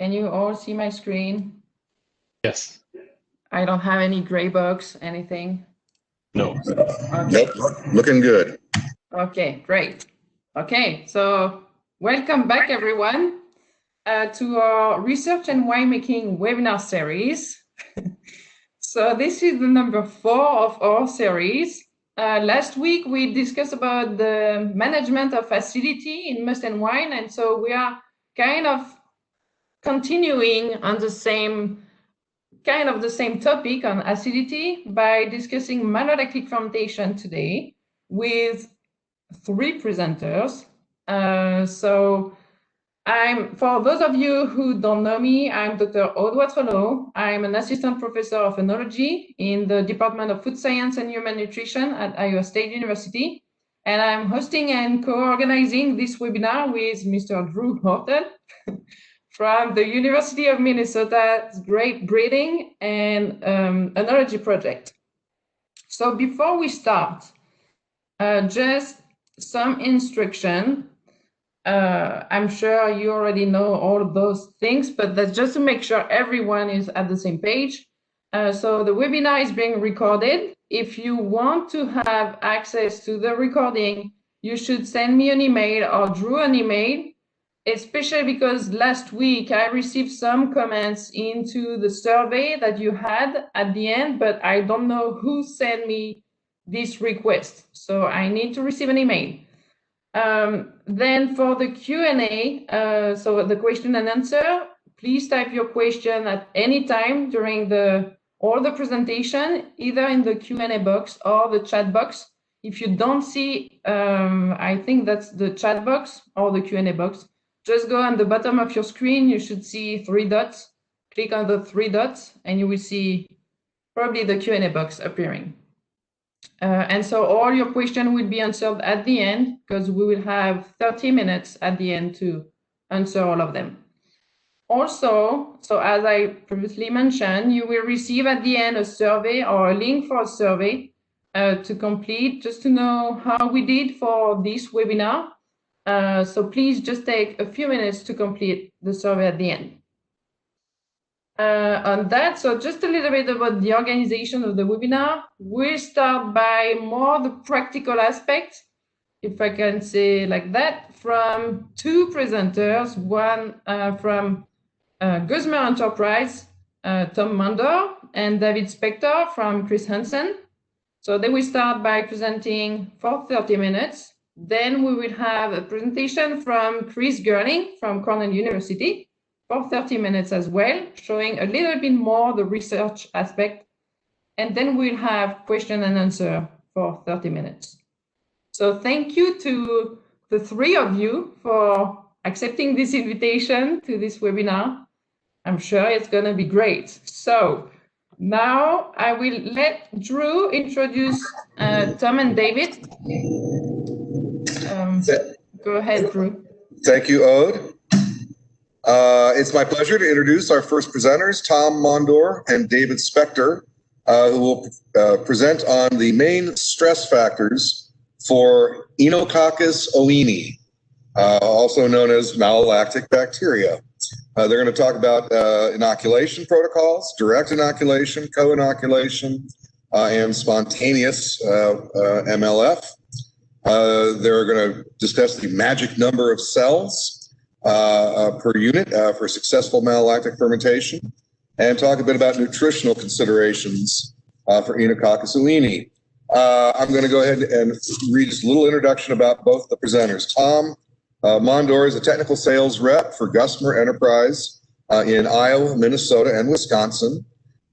Can you all see my screen? Yes. I don't have any gray box, anything? No. Okay. Nope, looking good. Okay, great. Okay, so welcome back everyone to our research and winemaking webinar series. So this is the number 4 of our series. Last week we discussed about the management of acidity in must and wine, and so we are kind of continuing on the same topic on acidity by discussing malolactic fermentation today with 3 presenters. For those of you who don't know me, I'm Dr. Aude Watrelot. I'm an assistant professor of enology in the Department of Food Science and Human Nutrition at Iowa State University. And I'm hosting and co-organizing this webinar with Mr. Drew Horton from the University of Minnesota's Grape Breeding and Enology Project. So before we start, just some instruction. I'm sure you already know all of those things, but that's just to make sure everyone is at the same page. So the webinar is being recorded. If you want to have access to the recording, you should send me an email or Drew an email, especially because last week I received some comments into the survey that you had at the end, but I don't know who sent me this request. So I need to receive an email. Then for the Q&A, so the question and answer, please type your question at any time during all the presentation, either in the Q&A box or the chat box. If you don't see, I think that's the chat box or the Q&A box, just go on the bottom of your screen. You should see 3 dots. Click on the 3 dots and you will see probably the Q&A box appearing. And so all your questions will be answered at the end, because we will have 30 minutes at the end to answer all of them. Also, so as I previously mentioned, you will receive at the end a survey or a link for a survey to complete, just to know how we did for this webinar. So please just take a few minutes to complete the survey at the end. On that, so just a little bit about the organization of the webinar. We'll start by more the practical aspects, if I can say like that, from 2 presenters, one from Gusmer Enterprises, Tom Mondor, and David Spector from Hansen. So they will start by presenting for 30 minutes. Then we will have a presentation from Gerling from Cornell University for 30 minutes as well, showing a little bit more the research aspect. And then we'll have question and answer for 30 minutes. So thank you to the 3 of you for accepting this invitation to this webinar. I'm sure it's going to be great. So now I will let Drew introduce Tom and David. Go ahead, Drew. Thank you, Aude. It's my pleasure to introduce our first presenters, Tom Mondor and David Spector, who will present on the main stress factors for Oenococcus oeni, also known as malolactic bacteria. They're going to talk about inoculation protocols, direct inoculation, co-inoculation, and spontaneous MLF. They're going to discuss the magic number of cells per unit for successful malolactic fermentation, and talk a bit about nutritional considerations for Oenococcus oeni. I'm going to go ahead and read just a little introduction about both the presenters. Tom Mondor is a technical sales rep for Gusmer Enterprises in Iowa, Minnesota, and Wisconsin.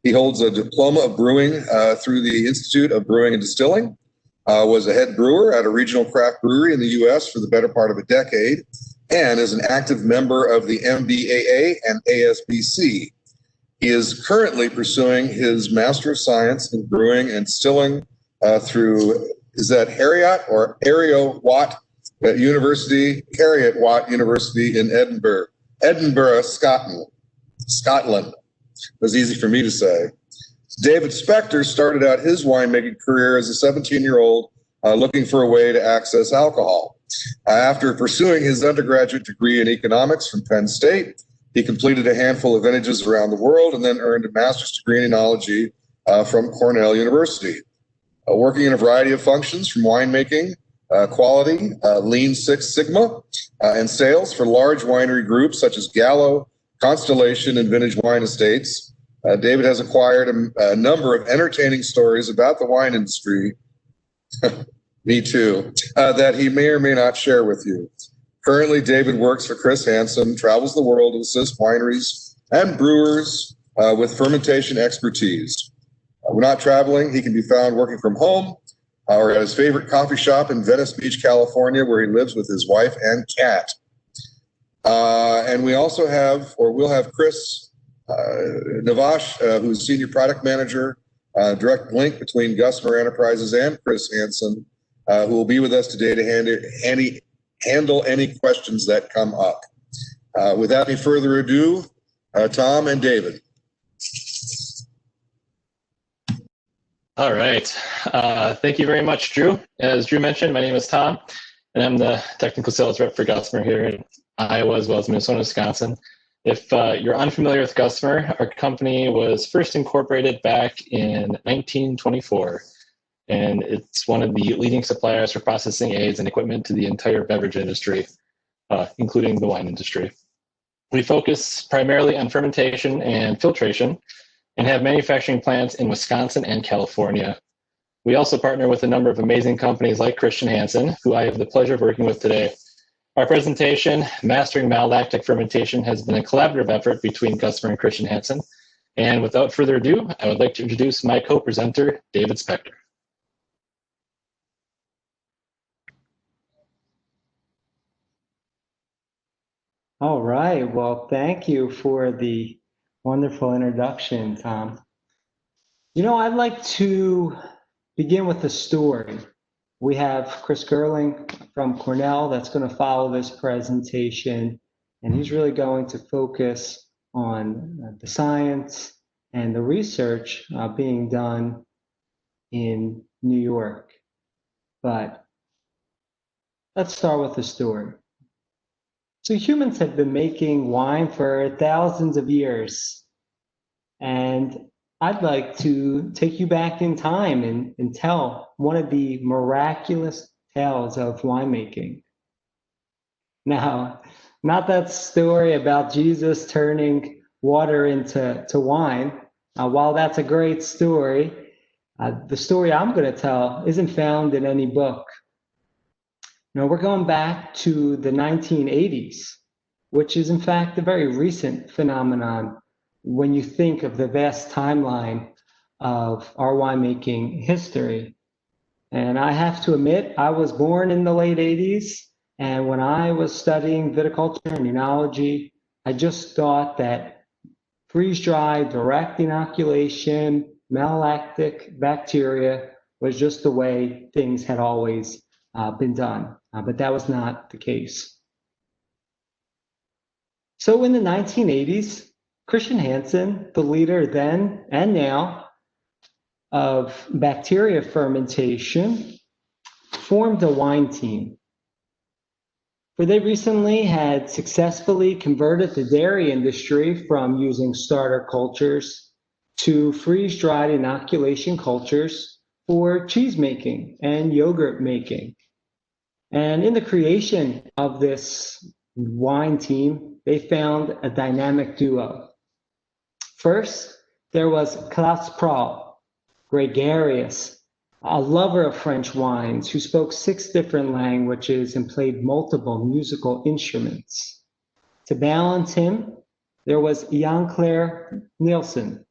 He holds a diploma of brewing through the Institute of Brewing and Distilling, was a head brewer at a regional craft brewery in the U.S. for the better part of a decade, and is an active member of the MBAA and ASBC. He is currently pursuing his Master of Science in Brewing and Distilling through, is that Heriot or Watt University? Heriot Watt University in Edinburgh, Scotland. It was easy for me to say. David Spector started out his winemaking career as a 17-year-old looking for a way to access alcohol. After pursuing his undergraduate degree in economics from Penn State, He completed a handful of vintages around the world and then earned a master's degree in enology from Cornell University. Working in a variety of functions from winemaking, quality, Lean Six Sigma, and sales for large winery groups such as Gallo, Constellation, and Vintage Wine Estates. David has acquired a number of entertaining stories about the wine industry, me too, that he may or may not share with you. Currently, David works for Chris Hansen, travels the world to assist wineries and brewers with fermentation expertise. When not traveling, he can be found working from home or at his favorite coffee shop in Venice Beach, California, where he lives with his wife and cat. And we also have, or we'll have Chris Navash, who's Senior Product Manager, direct link between Gusmer Enterprises and Chris Hansen, who will be with us today to handle any questions that come up. Without any further ado, Tom and David. All right. Thank you very much, Drew. As Drew mentioned, my name is Tom, and I'm the technical sales rep for Gusmer here in Iowa, as well as Minnesota, Wisconsin. If you're unfamiliar with Gusmer, our company was first incorporated back in 1924, and it's one of the leading suppliers for processing aids and equipment to the entire beverage industry, including the wine industry. We focus primarily on fermentation and filtration and have manufacturing plants in Wisconsin and California. We also partner with a number of amazing companies like Christian Hansen, who I have the pleasure of working with today. Our presentation, Mastering Malolactic Fermentation, has been a collaborative effort between Gusmer and Christian Hansen. And without further ado, I would like to introduce my co-presenter, David Spector. All right. Well, thank you for the wonderful introduction, Tom. You know, I'd like to begin with a story. We have Chris Gerling from Cornell that's going to follow this presentation, and he's really going to focus on the science and the research being done in New York. But let's start with the story. So humans have been making wine for thousands of years, and I'd like to take you back in time and tell one of the miraculous tales of winemaking. Now, not that story about Jesus turning water into wine. While that's a great story, the story I'm going to tell isn't found in any book. Now, we're going back to the 1980s, which is in fact a very recent phenomenon when you think of the vast timeline of our winemaking history. And I have to admit, I was born in the late 80s, and when I was studying viticulture and enology, I just thought that freeze-dried, direct inoculation, malolactic bacteria was just the way things had always been done, but that was not the case. So in the 1980s, Christian Hansen, the leader then and now of bacteria fermentation, formed a wine team. For they recently had successfully converted the dairy industry from using starter cultures to freeze-dried inoculation cultures for cheese making and yogurt making. And in the creation of this wine team, they found a dynamic duo. First, there was Klaus Prahl, gregarious, a lover of French wines who spoke 6 different languages and played multiple musical instruments. To balance him, there was Jan Clare Nielsen,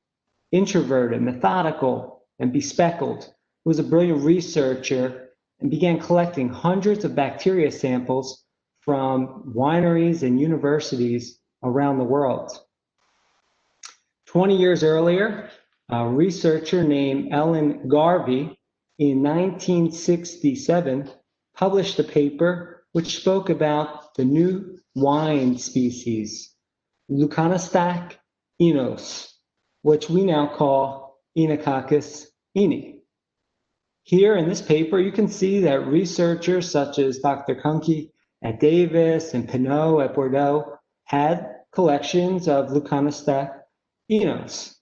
introverted, methodical, and bespectacled, who was a brilliant researcher and began collecting hundreds of bacteria samples from wineries and universities around the world. 20 years earlier, a researcher named Ellen Garvey in 1967 published a paper which spoke about the new wine species, Leuconostoc enos, which we now call Oenococcus oeni. Here in this paper, you can see that researchers such as Dr. Kunke at Davis and Pinot at Bordeaux had collections of Leuconostac enos.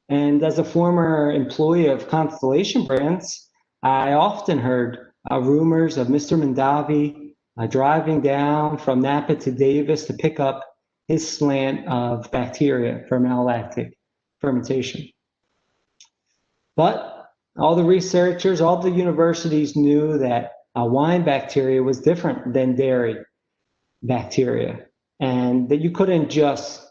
And as a former employee of Constellation Brands, I often heard rumors of Mr. Mondavi driving down from Napa to Davis to pick up his slant of bacteria for malolactic fermentation. But all the researchers, all the universities knew that wine bacteria was different than dairy bacteria, and that you couldn't just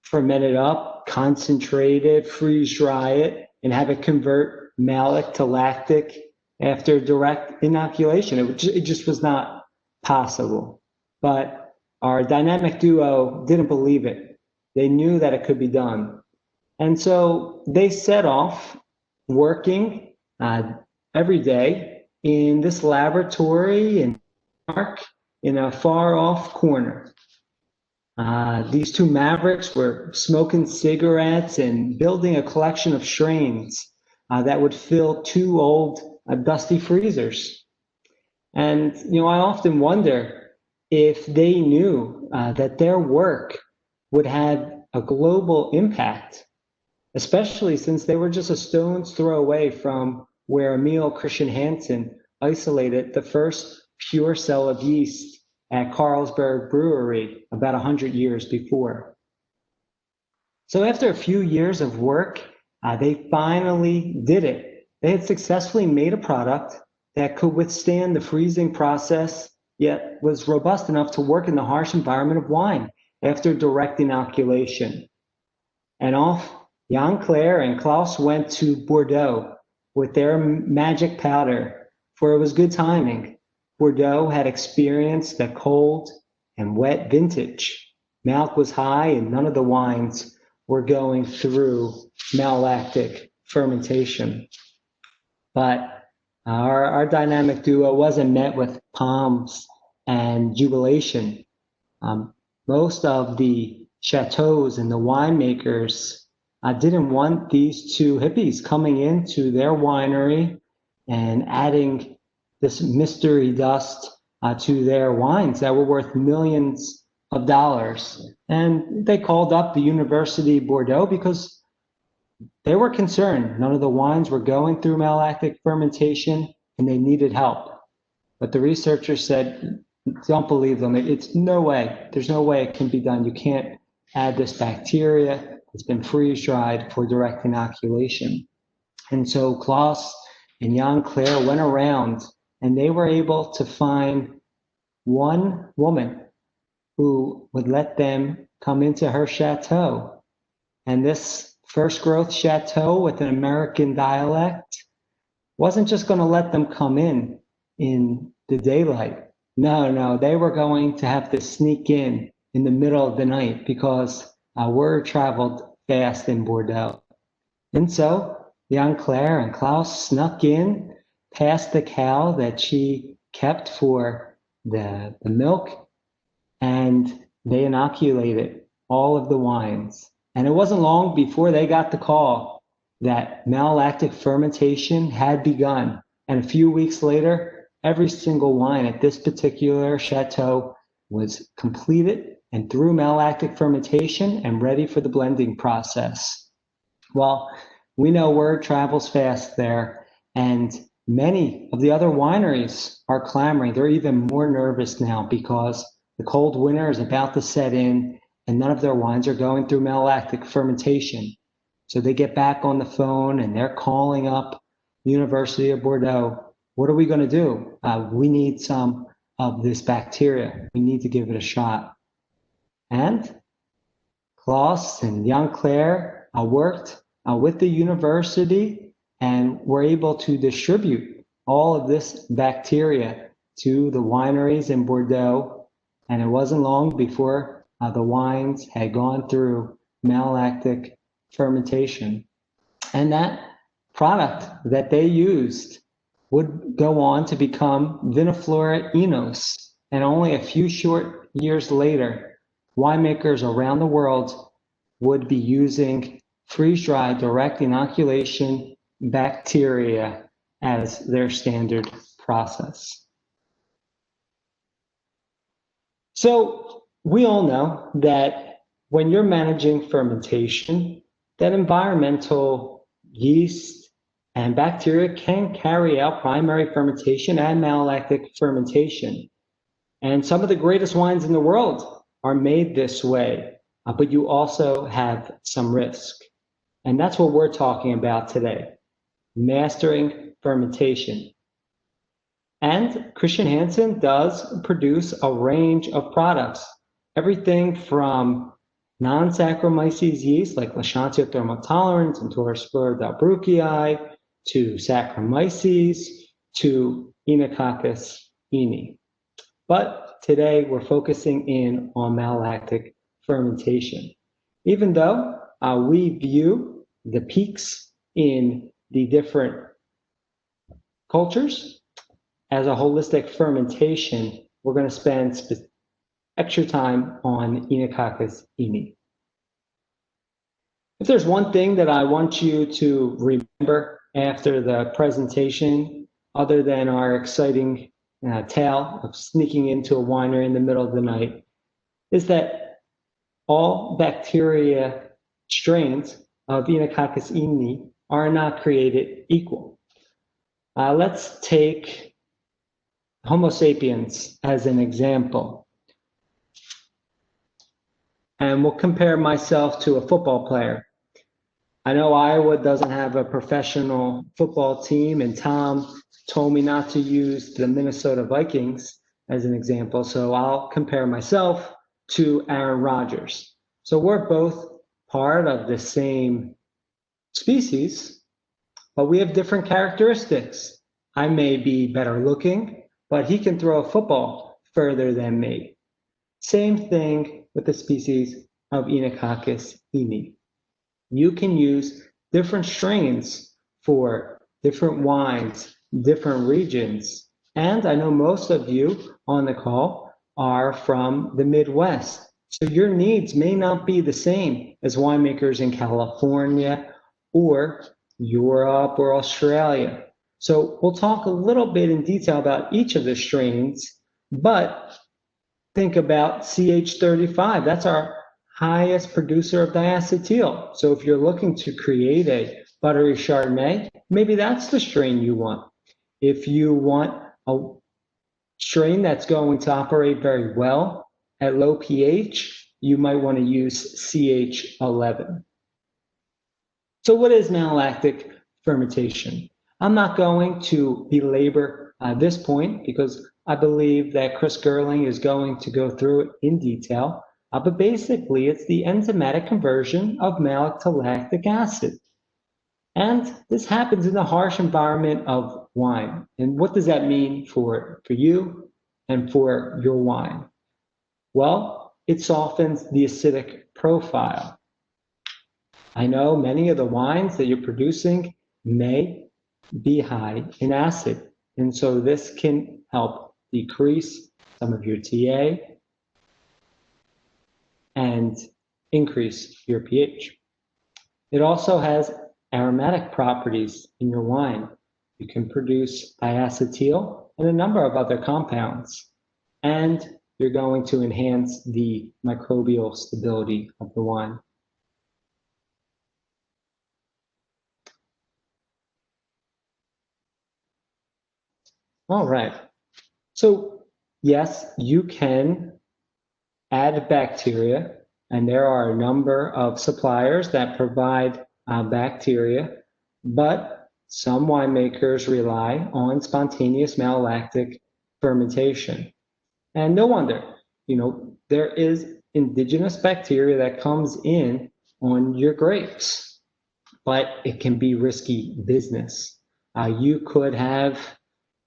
ferment it up, concentrate it, freeze dry it, and have it convert malic to lactic after direct inoculation. It just was not possible. But our dynamic duo didn't believe it. They knew that it could be done. And so they set off working every day in this laboratory in Mark in a far off corner. These two mavericks were smoking cigarettes and building a collection of strains that would fill two old dusty freezers. And, you know, I often wonder if they knew that their work would have a global impact, especially since they were just a stone's throw away from where Emil Christian Hansen isolated the first pure cell of yeast at Carlsberg Brewery about 100 years before. So after a few years of work, they finally did it. They had successfully made a product that could withstand the freezing process, yet was robust enough to work in the harsh environment of wine after direct inoculation. And off Jan Claire and Klaus went to Bordeaux with their magic powder, for it was good timing. Bordeaux had experienced a cold and wet vintage. Malt was high and none of the wines were going through malolactic fermentation. But our dynamic duo wasn't met with palms and jubilation. Most of the chateaus and the winemakers didn't want these two hippies coming into their winery and adding this mystery dust to their wines that were worth millions of dollars. And they called up the University of Bordeaux because they were concerned. None of the wines were going through malolactic fermentation and they needed help. But the researchers said, don't believe them. It's no way. There's no way it can be done. You can't add this bacteria. It's been freeze dried for direct inoculation. And so Klaus and Jan Claire went around and they were able to find one woman who would let them come into her chateau. And this first growth chateau with an American dialect wasn't just going to let them come in the daylight. No, they were going to have to sneak in the middle of the night because word traveled fast in Bordeaux. And so Jan Claire and Klaus snuck in past the cow that she kept for the milk, and they inoculated all of the wines. And it wasn't long before they got the call that malolactic fermentation had begun. And a few weeks later, every single wine at this particular chateau was completed and through malolactic fermentation and ready for the blending process. Well, we know word travels fast there, and many of the other wineries are clamoring. They're even more nervous now because the cold winter is about to set in and none of their wines are going through malolactic fermentation. So they get back on the phone and they're calling up the University of Bordeaux. What are we going to do? We need some of this bacteria. We need to give it a shot. And Klaus and Jan Claire worked with the university and were able to distribute all of this bacteria to the wineries in Bordeaux. And it wasn't long before the wines had gone through malolactic fermentation. And that product that they used would go on to become Viniflora Enos. And only a few short years later, winemakers around the world would be using freeze-dried direct inoculation bacteria as their standard process. So we all know that when you're managing fermentation, that environmental yeast and bacteria can carry out primary fermentation and malolactic fermentation. And some of the greatest wines in the world are made this way, but you also have some risk. And that's what we're talking about today, mastering fermentation. And Christian Hansen does produce a range of products, everything from non-Saccharomyces yeast like Lachantia thermotolerans and Taurospora delbrueckii to Saccharomyces to Oenococcus oeni. But today we're focusing in on malolactic fermentation. Even though we view the peaks in the different cultures as a holistic fermentation, we're going to spend extra time on Oenococcus oeni. If there's one thing that I want you to remember after the presentation, other than our exciting tale of sneaking into a winery in the middle of the night, is that all bacteria strains of Oenococcus oeni are not created equal. Let's take Homo sapiens as an example. And we'll compare myself to a football player. I know Iowa doesn't have a professional football team, and Tom told me not to use the Minnesota Vikings as an example, so I'll compare myself to Aaron Rodgers. So we're both part of the same species, but we have different characteristics. I may be better looking, but he can throw a football further than me. Same thing with the species of Oenococcus oeni. You can use different strains for different wines, different regions. And I know most of you on the call are from the Midwest. So your needs may not be the same as winemakers in California or Europe or Australia. So we'll talk a little bit in detail about each of the strains, but think about CH35. That's our highest producer of diacetyl. So if you're looking to create a buttery Chardonnay, maybe that's the strain you want. If you want a strain that's going to operate very well at low pH, you might want to use CH11. So what is malolactic fermentation? I'm not going to belabor this point because I believe that Chris Gerling is going to go through it in detail. But basically, it's the enzymatic conversion of malic to lactic acid. And this happens in the harsh environment of wine. And what does that mean for you and for your wine? Well, it softens the acidic profile. I know many of the wines that you're producing may be high in acid. And so this can help decrease some of your TA and increase your pH. It also has aromatic properties in your wine. You can produce diacetyl and a number of other compounds, and you're going to enhance the microbial stability of the wine. All right, so yes, you can add bacteria, and there are a number of suppliers that provide bacteria, but some winemakers rely on spontaneous malolactic fermentation. And no wonder, there is indigenous bacteria that comes in on your grapes, but it can be risky business. You could have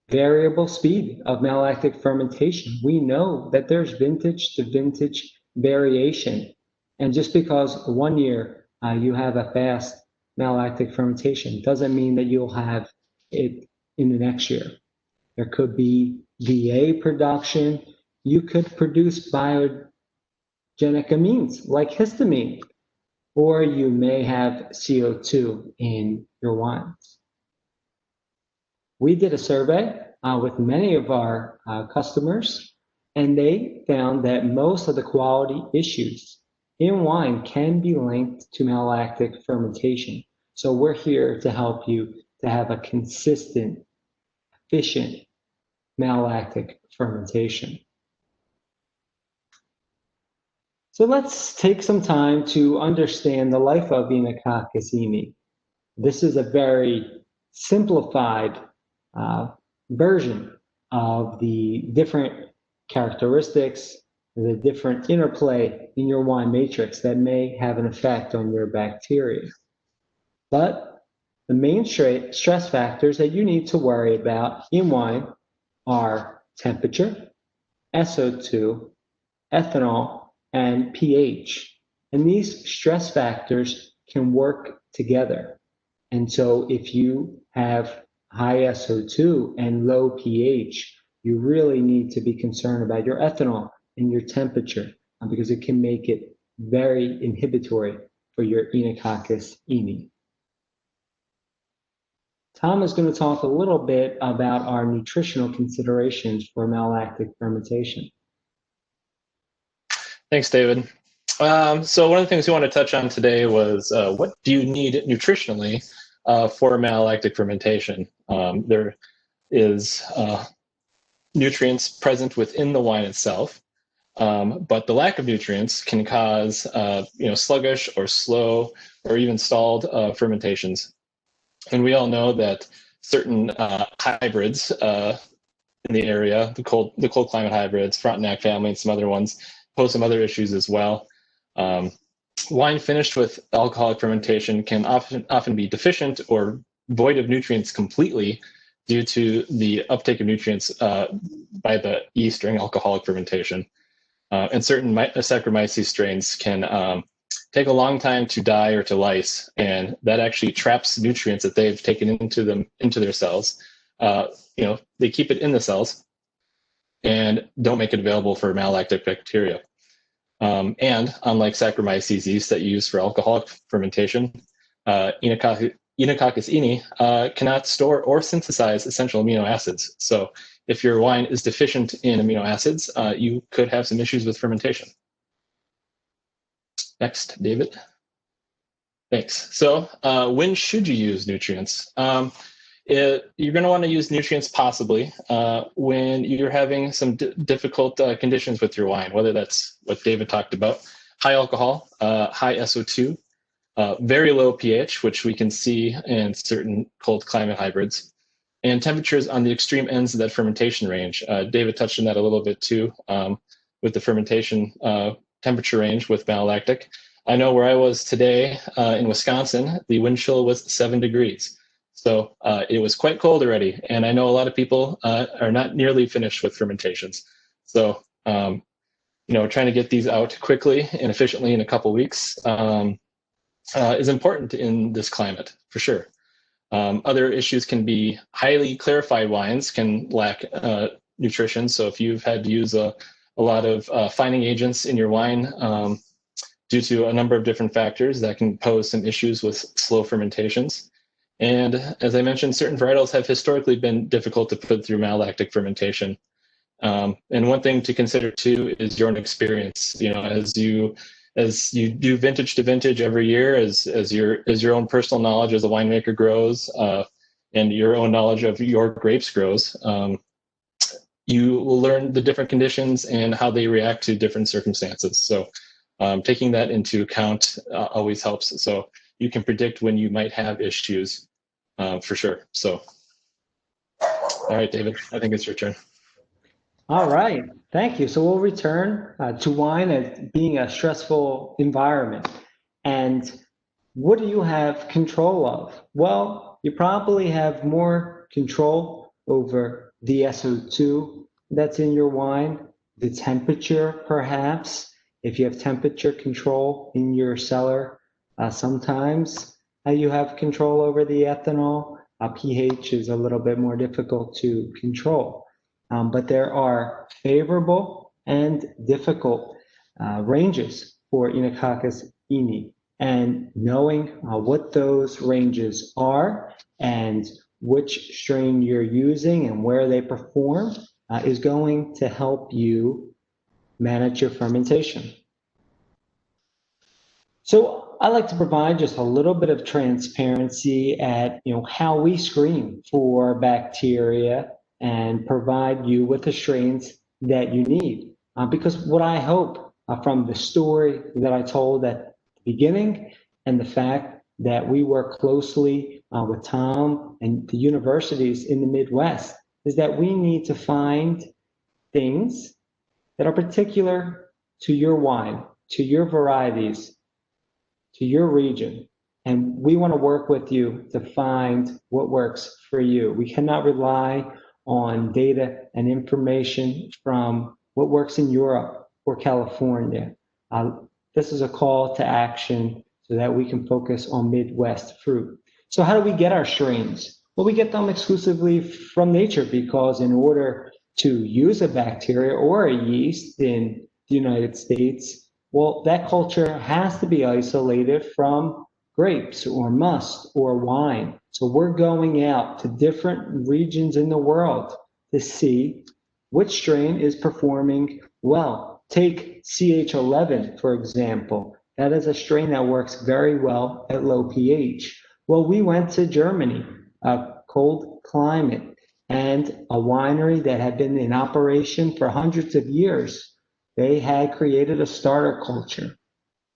variable speed of malolactic fermentation. We know that there's vintage to vintage variation. And just because one year you have a fast malolactic fermentation doesn't mean that you'll have it in the next year. There could be VA production. You could produce biogenic amines like histamine, or you may have CO2 in your wines. We did a survey with many of our customers, and they found that most of the quality issues in wine can be linked to malolactic fermentation. So we're here to help you to have a consistent, efficient malolactic fermentation. So let's take some time to understand the life of Oenococcus oeni. This is a very simplified version of the different characteristics, the different interplay in your wine matrix that may have an effect on your bacteria. But the main stress factors that you need to worry about in wine are temperature, SO2, ethanol, and pH. And these stress factors can work together. And so if you have high SO2 and low pH, you really need to be concerned about your ethanol and your temperature because it can make it very inhibitory for your Oenococcus oeni. Tom is going to talk a little bit about our nutritional considerations for malolactic fermentation. Thanks, David. So one of the things we want to touch on today was what do you need nutritionally for malolactic fermentation? There is nutrients present within the wine itself, but the lack of nutrients can cause sluggish or slow or even stalled fermentations. And we all know that certain hybrids in the area, the cold climate hybrids, Frontenac family, and some other ones, pose some other issues as well. Wine finished with alcoholic fermentation can often be deficient or void of nutrients completely due to the uptake of nutrients by the yeast during alcoholic fermentation. And certain Saccharomyces strains can take a long time to die or to lyse, and that actually traps nutrients that they've taken into their cells. They keep it in the cells and don't make it available for malolactic bacteria. And unlike Saccharomyces yeast that you use for alcoholic fermentation, Oenococcus oeni cannot store or synthesize essential amino acids. So if your wine is deficient in amino acids, you could have some issues with fermentation. Next, David. Thanks. So when should you use nutrients? You're going to want to use nutrients possibly when you're having some difficult conditions with your wine, whether that's what David talked about, high alcohol, high SO2, very low pH, which we can see in certain cold climate hybrids, and temperatures on the extreme ends of that fermentation range. David touched on that a little bit too with the fermentation temperature range with malolactic. I know where I was today in Wisconsin, the wind chill was 7 degrees. So it was quite cold already. And I know a lot of people are not nearly finished with fermentations. So, trying to get these out quickly and efficiently in a couple weeks is important in this climate, for sure. Other issues can be highly clarified wines can lack nutrition. So if you've had to use a lot of fining agents in your wine due to a number of different factors, that can pose some issues with slow fermentations. And as I mentioned, certain varietals have historically been difficult to put through malolactic fermentation. And one thing to consider too is your own experience. As you do vintage to vintage every year, as your own personal knowledge as a winemaker grows, and your own knowledge of your grapes grows, you will learn the different conditions and how they react to different circumstances. So taking that into account always helps. So you can predict when you might have issues for sure. So, all right, David, I think it's your turn. All right, thank you. So we'll return to wine as being a stressful environment. And what do you have control of? Well, you probably have more control over the SO2 that's in your wine, the temperature perhaps. If you have temperature control in your cellar, sometimes you have control over the ethanol. pH is a little bit more difficult to control. But there are favorable and difficult ranges for Oenococcus oeni. And knowing what those ranges are and which strain you're using and where they perform is going to help you manage your fermentation. So I like to provide just a little bit of transparency at how we screen for bacteria and provide you with the strains that you need. Because what I hope from the story that I told at the beginning and the fact that we work closely with Tom and the universities in the Midwest is that we need to find things that are particular to your wine, to your varieties, to your region. And we want to work with you to find what works for you. We cannot rely on data and information from what works in Europe or California. This is a call to action so that we can focus on Midwest fruit. So how do we get our strains? Well, we get them exclusively from nature, because in order to use a bacteria or a yeast in the United States, well, that culture has to be isolated from grapes or must or wine. So we're going out to different regions in the world to see which strain is performing well. Take CH11, for example. That is a strain that works very well at low pH. Well, we went to Germany, a cold climate, and a winery that had been in operation for hundreds of years. They had created a starter culture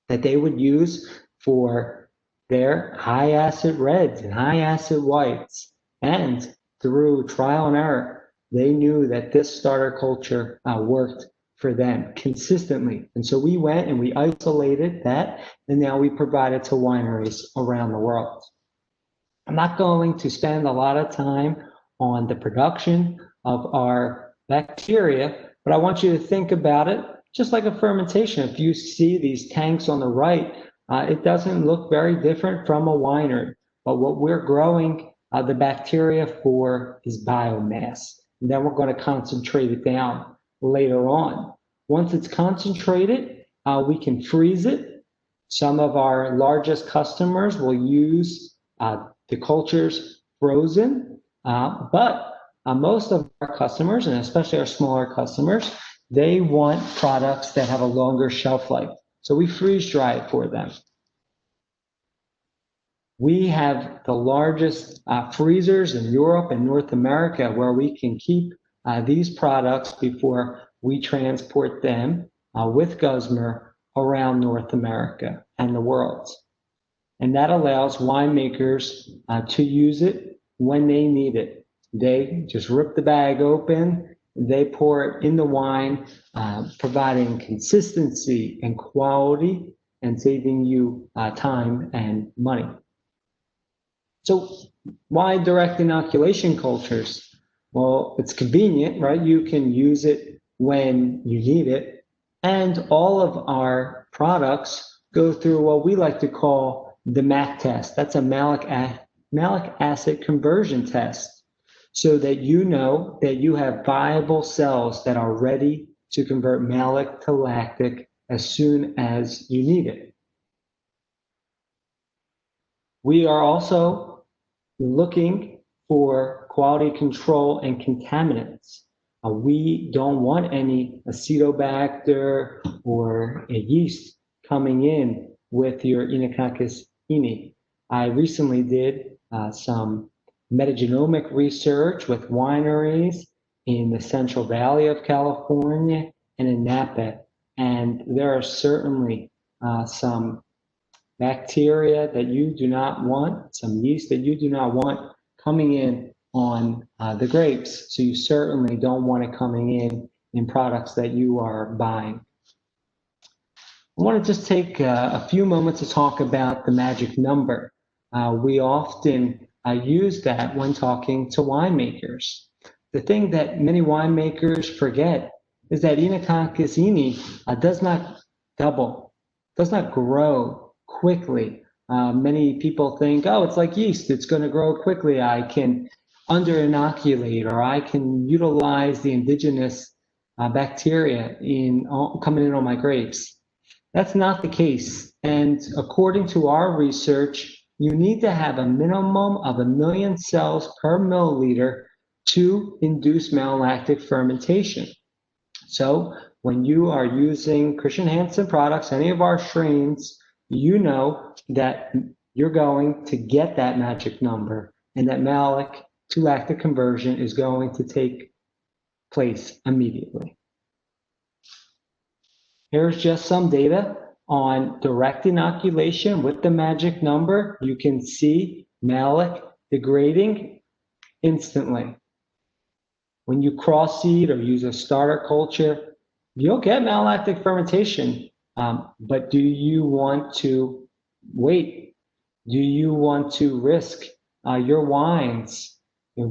that they would use for their high acid reds and high acid whites. And through trial and error, they knew that this starter culture worked for them consistently. And so we went and we isolated that, and now we provide it to wineries around the world. I'm not going to spend a lot of time on the production of our bacteria, but I want you to think about it just like a fermentation. If you see these tanks on the right, it doesn't look very different from a winery, but what we're growing the bacteria for is biomass. And then we're going to concentrate it down later on. Once it's concentrated, we can freeze it. Some of our largest customers will use the cultures frozen, but most of our customers, and especially our smaller customers, they want products that have a longer shelf life. So we freeze dry it for them. We have the largest freezers in Europe and North America where we can keep these products before we transport them with Gusmer around North America and the world. And that allows winemakers to use it when they need it. They just rip the bag open, they pour it in the wine, providing consistency and quality and saving you time and money. So why direct inoculation cultures? Well, it's convenient, right? You can use it when you need it. And all of our products go through what we like to call the MAC test. That's a malic acid conversion test, so that you know that you have viable cells that are ready to convert malic to lactic as soon as you need it. We are also looking for quality control and contaminants. We don't want any Acetobacter or a yeast coming in with your Oenococcus oeni. I recently did some metagenomic research with wineries in the Central Valley of California and in Napa, and there are certainly some bacteria that you do not want, some yeast that you do not want coming in on the grapes. So you certainly don't want it coming in products that you are buying. I want to just take a few moments to talk about the magic number. We often use that when talking to winemakers. The thing that many winemakers forget is that Oenococcus oeni does not double, does not grow quickly. Many people think, oh, it's like yeast, it's going to grow quickly. I can under-inoculate, or I can utilize the indigenous bacteria coming in on my grapes. That's not the case. And according to our research, you need to have a minimum of 1 million cells per milliliter to induce malolactic fermentation. So when you are using Chr. Hansen products, any of our strains, you know that you're going to get that magic number, and that malolactic to lactic conversion is going to take place immediately. Here's just some data on direct inoculation with the magic number. You can see malolactic degrading instantly. When you cross seed or use a starter culture, you'll get malolactic fermentation. But do you want to wait? Do you want to risk your wines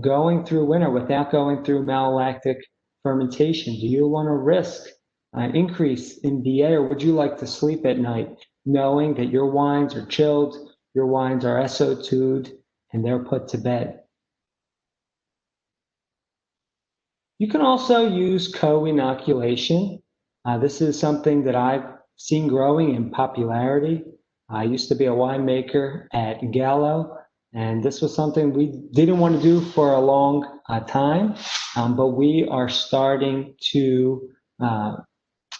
going through winter without going through malolactic fermentation? Do you want to risk an increase in BA, or would you like to sleep at night knowing that your wines are chilled, your wines are SO2'd, and they're put to bed? You can also use co-inoculation. This is something that I've seen growing in popularity. I used to be a winemaker at Gallo, and this was something we didn't want to do for a long time, but we are starting to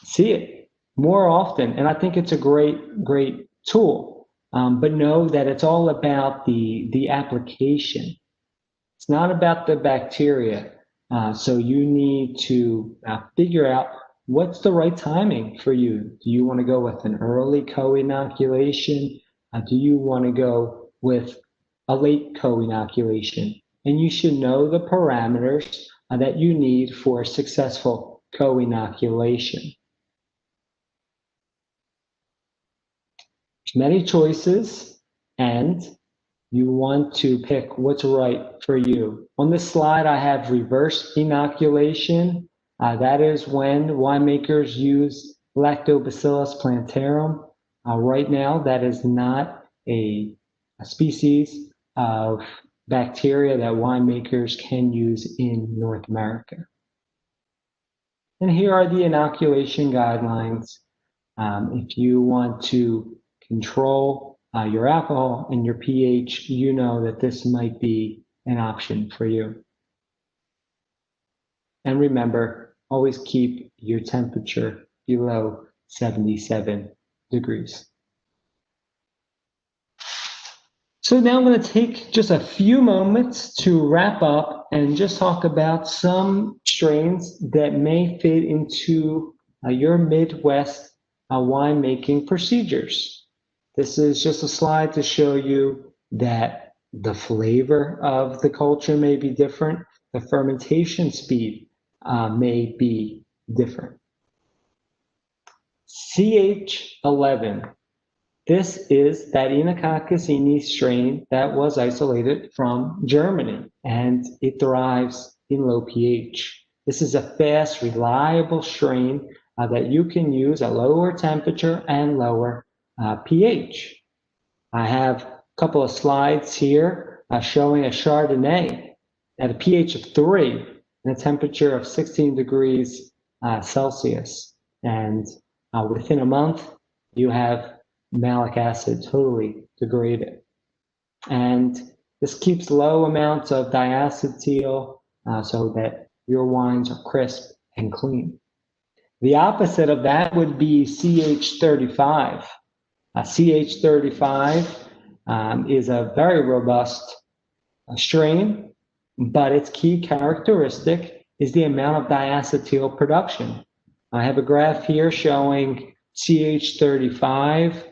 see it more often, and I think it's a great tool. But know that it's all about the application. It's not about the bacteria. So you need to figure out what's the right timing for you. Do you want to go with an early co-inoculation? Do you want to go with a late co-inoculation? And you should know the parameters that you need for a successful co-inoculation. There's many choices, and you want to pick what's right for you. On this slide, I have reverse inoculation. That is when winemakers use Lactobacillus plantarum. Right now, that is not a species of bacteria that winemakers can use in North America. And here are the inoculation guidelines. If you want to control your alcohol and your pH, you know that this might be an option for you. And remember, always keep your temperature below 77 degrees. So now I'm going to take just a few moments to wrap up and just talk about some strains that may fit into your Midwest winemaking procedures. This is just a slide to show you that the flavor of the culture may be different. The fermentation speed may be different. CH11. This is that Oenococcus oeni strain that was isolated from Germany, and it thrives in low pH. This is a fast, reliable strain that you can use at lower temperature and lower pH. I have a couple of slides here showing a Chardonnay at a pH of 3 and a temperature of 16 degrees Celsius. And within a month, you have malic acid totally degraded. And this keeps low amounts of diacetyl so that your wines are crisp and clean. The opposite of that would be CH35. CH35 is a very robust strain, but its key characteristic is the amount of diacetyl production. I have a graph here showing CH35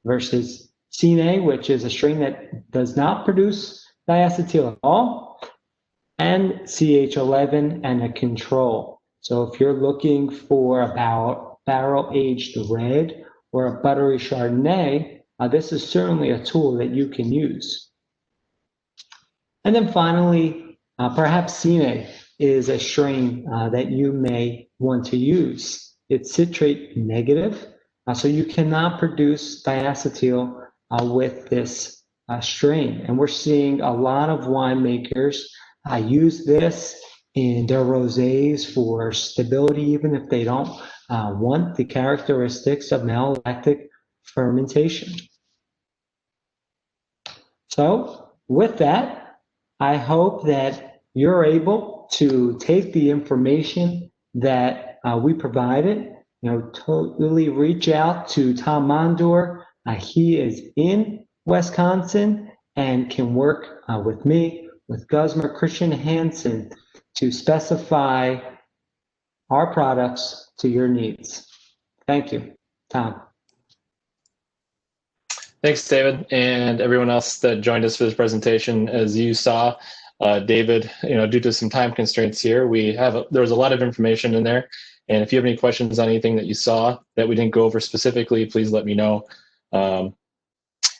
versus Cine, which is a strain that does not produce diacetyl at all, and CH11 and a control. So if you're looking for a barrel-aged red or a buttery Chardonnay, this is certainly a tool that you can use. And then finally, perhaps Cine is a strain that you may want to use. It's citrate negative, so you cannot produce diacetyl with this strain. And we're seeing a lot of winemakers use this in their rosés for stability, even if they don't want the characteristics of malolactic fermentation. So with that, I hope that you're able to take the information that we provided, totally reach out to Tom Mondor He is in Wisconsin and can work with me, with Gusmer Christian Hansen, to specify our products to your needs. Thank you, Tom. Thanks, David, and everyone else that joined us for this presentation. As you saw, David, due to some time constraints here, there was a lot of information in there. And if you have any questions on anything that you saw that we didn't go over specifically, please let me know.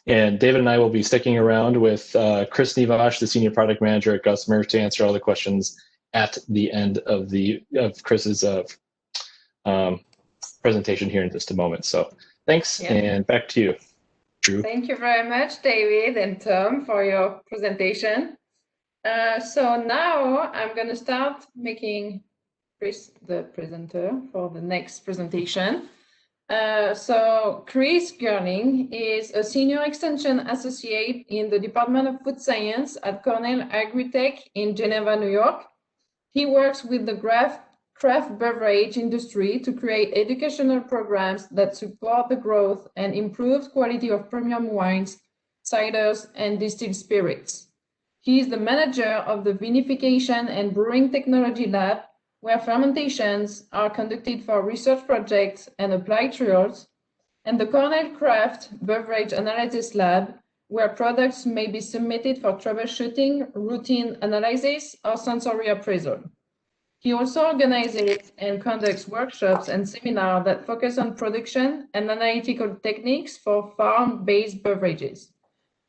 And David and I will be sticking around with Chris Nevash, the Senior Product Manager at Gusmer, to answer all the questions at the end of Chris's presentation here in just a moment. So thanks, and back to you, Drew. Thank you very much, David and Tom, for your presentation. So now I'm going to start making Chris the presenter for the next presentation. So Chris Gerling is a Senior Extension Associate in the Department of Food Science at Cornell Agritech in Geneva, New York. He works with the craft beverage industry to create educational programs that support the growth and improved quality of premium wines, ciders, and distilled spirits. He is the manager of the Vinification and Brewing Technology Lab, where fermentations are conducted for research projects and applied trials, and the Cornell Craft Beverage Analysis Lab, where products may be submitted for troubleshooting, routine analysis, or sensory appraisal. He also organizes and conducts workshops and seminars that focus on production and analytical techniques for farm-based beverages.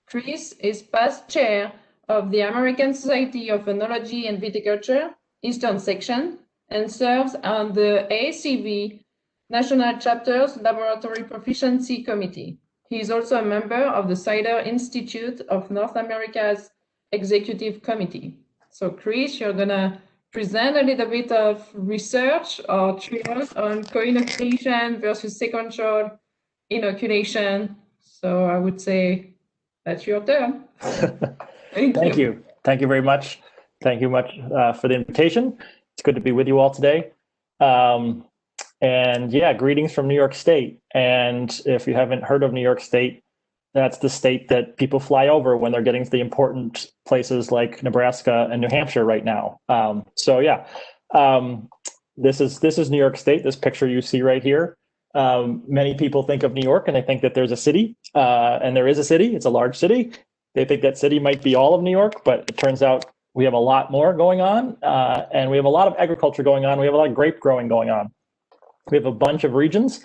Chris is past chair of the American Society of Oenology and Viticulture, Eastern Section, and serves on the ACV National Chapter's Laboratory Proficiency Committee. He is also a member of the Cider Institute of North America's Executive Committee. So Chris, you're gonna present a little bit of research or trials on co-inoculation versus sequential inoculation. So I would say that's your turn. Thank you. Thank you very much. Thank you much for the invitation. It's good to be with you all today. And yeah, greetings from New York State. And if you haven't heard of New York State, that's the state that people fly over when they're getting to the important places like Nebraska and New Hampshire right now. So yeah, this is New York State. This picture you see right here. Many people think of New York and they think that there's a city, and there is a city. It's a large city. They think that city might be all of New York, but it turns out we have a lot more going on, and we have a lot of agriculture going on. We have a lot of grape growing going on. We have a bunch of regions.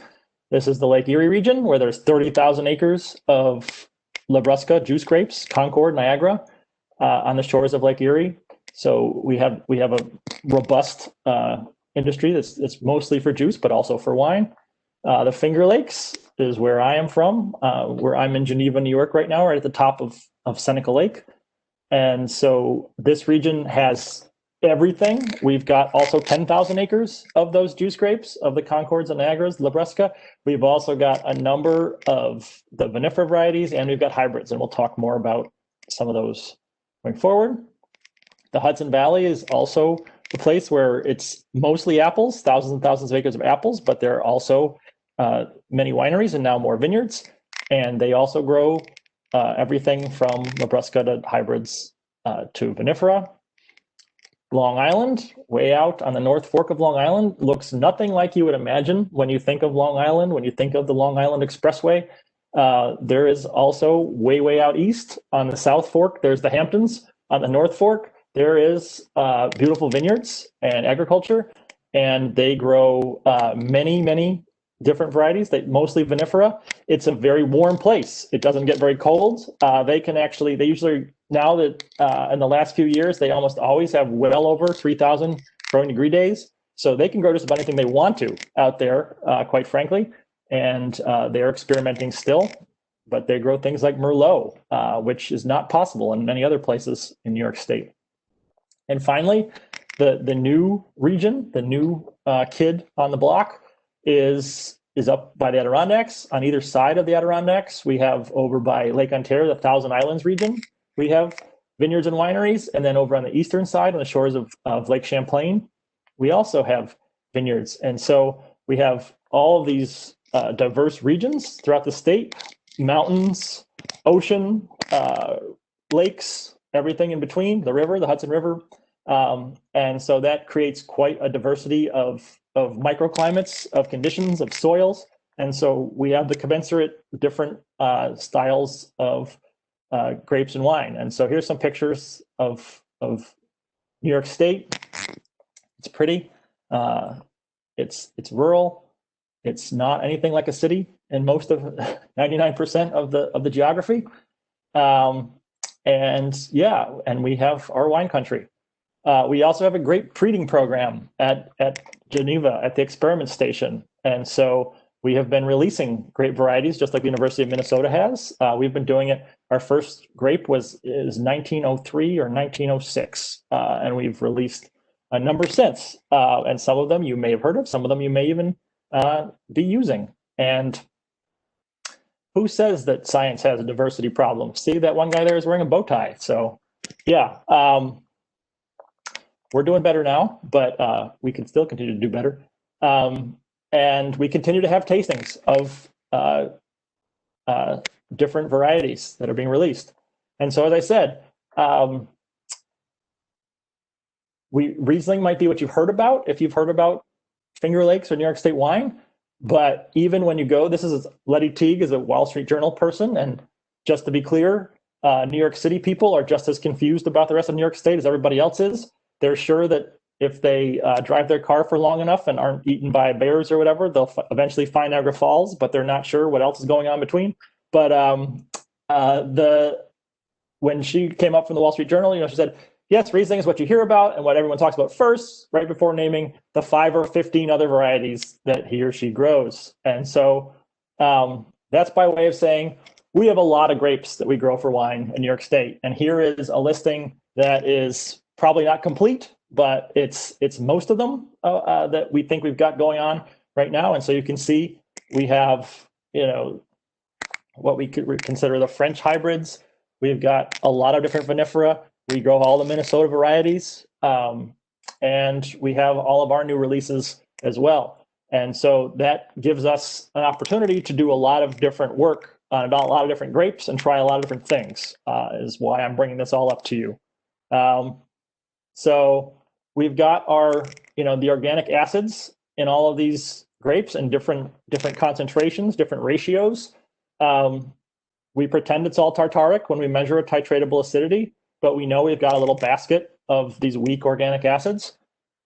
This is the Lake Erie region, where there's 30,000 acres of Labrusca juice grapes, Concord, Niagara, on the shores of Lake Erie. So we have a robust industry that's mostly for juice, but also for wine. The Finger Lakes is where I am from, where I'm in Geneva, New York right now, right at the top of Seneca Lake. And so this region has everything. We've got also 10,000 acres of those juice grapes, of the Concords and Niagaras, Labrusca. We've also got a number of the vinifera varieties, and we've got hybrids, and we'll talk more about some of those going forward. The Hudson Valley is also the place where it's mostly apples, thousands and thousands of acres of apples, but there are also many wineries and now more vineyards, and they also grow everything from Labrusca to hybrids to vinifera. Long Island, way out on the North Fork of Long Island, looks nothing like you would imagine when you think of Long Island, when you think of the Long Island Expressway. There is also way out east on the South Fork, there's the Hamptons. On the North Fork, there is beautiful vineyards and agriculture, and they grow many different varieties, mostly vinifera. It's a very warm place. It doesn't get very cold. They usually, now that in the last few years, they almost always have well over 3,000 growing degree days. So they can grow just about anything they want to out there, quite frankly. And they're experimenting still, but they grow things like Merlot, which is not possible in many other places in New York State. And finally, the new region, the new kid on the block is up by the Adirondacks. On either side of the Adirondacks, we have over by Lake Ontario, the Thousand Islands region. We have vineyards and wineries. And then over on the eastern side, on the shores of Lake Champlain, we also have vineyards. And so we have all of these diverse regions throughout the state. mountains, ocean, lakes, everything in between, the river, the Hudson River. And so that creates quite a diversity of microclimates, of conditions, of soils. And so we have the commensurate different styles of grapes and wine. And so here's some pictures of New York State. It's pretty. It's rural. It's not anything like a city in most of 99% of the geography. And yeah, and we have our wine country. We also have a great breeding program at Geneva at the experiment station. And so we have been releasing grape varieties just like the University of Minnesota has. We've been doing it. Our first grape is 1903 or 1906. And we've released a number since. And some of them you may have heard of, some of them you may even be using. And who says that science has a diversity problem? See, that one guy there is wearing a bow tie. So yeah, we're doing better now, but we can still continue to do better. And we continue to have tastings of different varieties that are being released. And so, as I said, Riesling might be what you've heard about if you've heard about Finger Lakes or New York State wine. But even when you go, this is Letty Teague is a Wall Street Journal person. And just to be clear, New York City people are just as confused about the rest of New York State as everybody else is. They're sure that if they drive their car for long enough and aren't eaten by bears or whatever, they'll eventually find Niagara Falls, but they're not sure what else is going on between. But when she came up from the Wall Street Journal, she said, yes, Riesling is what you hear about and what everyone talks about first, right before naming the 5 or 15 other varieties that he or she grows. And so that's by way of saying we have a lot of grapes that we grow for wine in New York State. And here is a listing that is probably not complete, but it's most of them that we think we've got going on right now. And so you can see we have, what we could consider the French hybrids. We've got a lot of different vinifera. We grow all the Minnesota varieties, and we have all of our new releases as well. And so that gives us an opportunity to do a lot of different work on a lot of different grapes and try a lot of different things, is why I'm bringing this all up to you. So we've got our, the organic acids in all of these grapes in different concentrations, different ratios. We pretend it's all tartaric when we measure a titratable acidity, but we know we've got a little basket of these weak organic acids,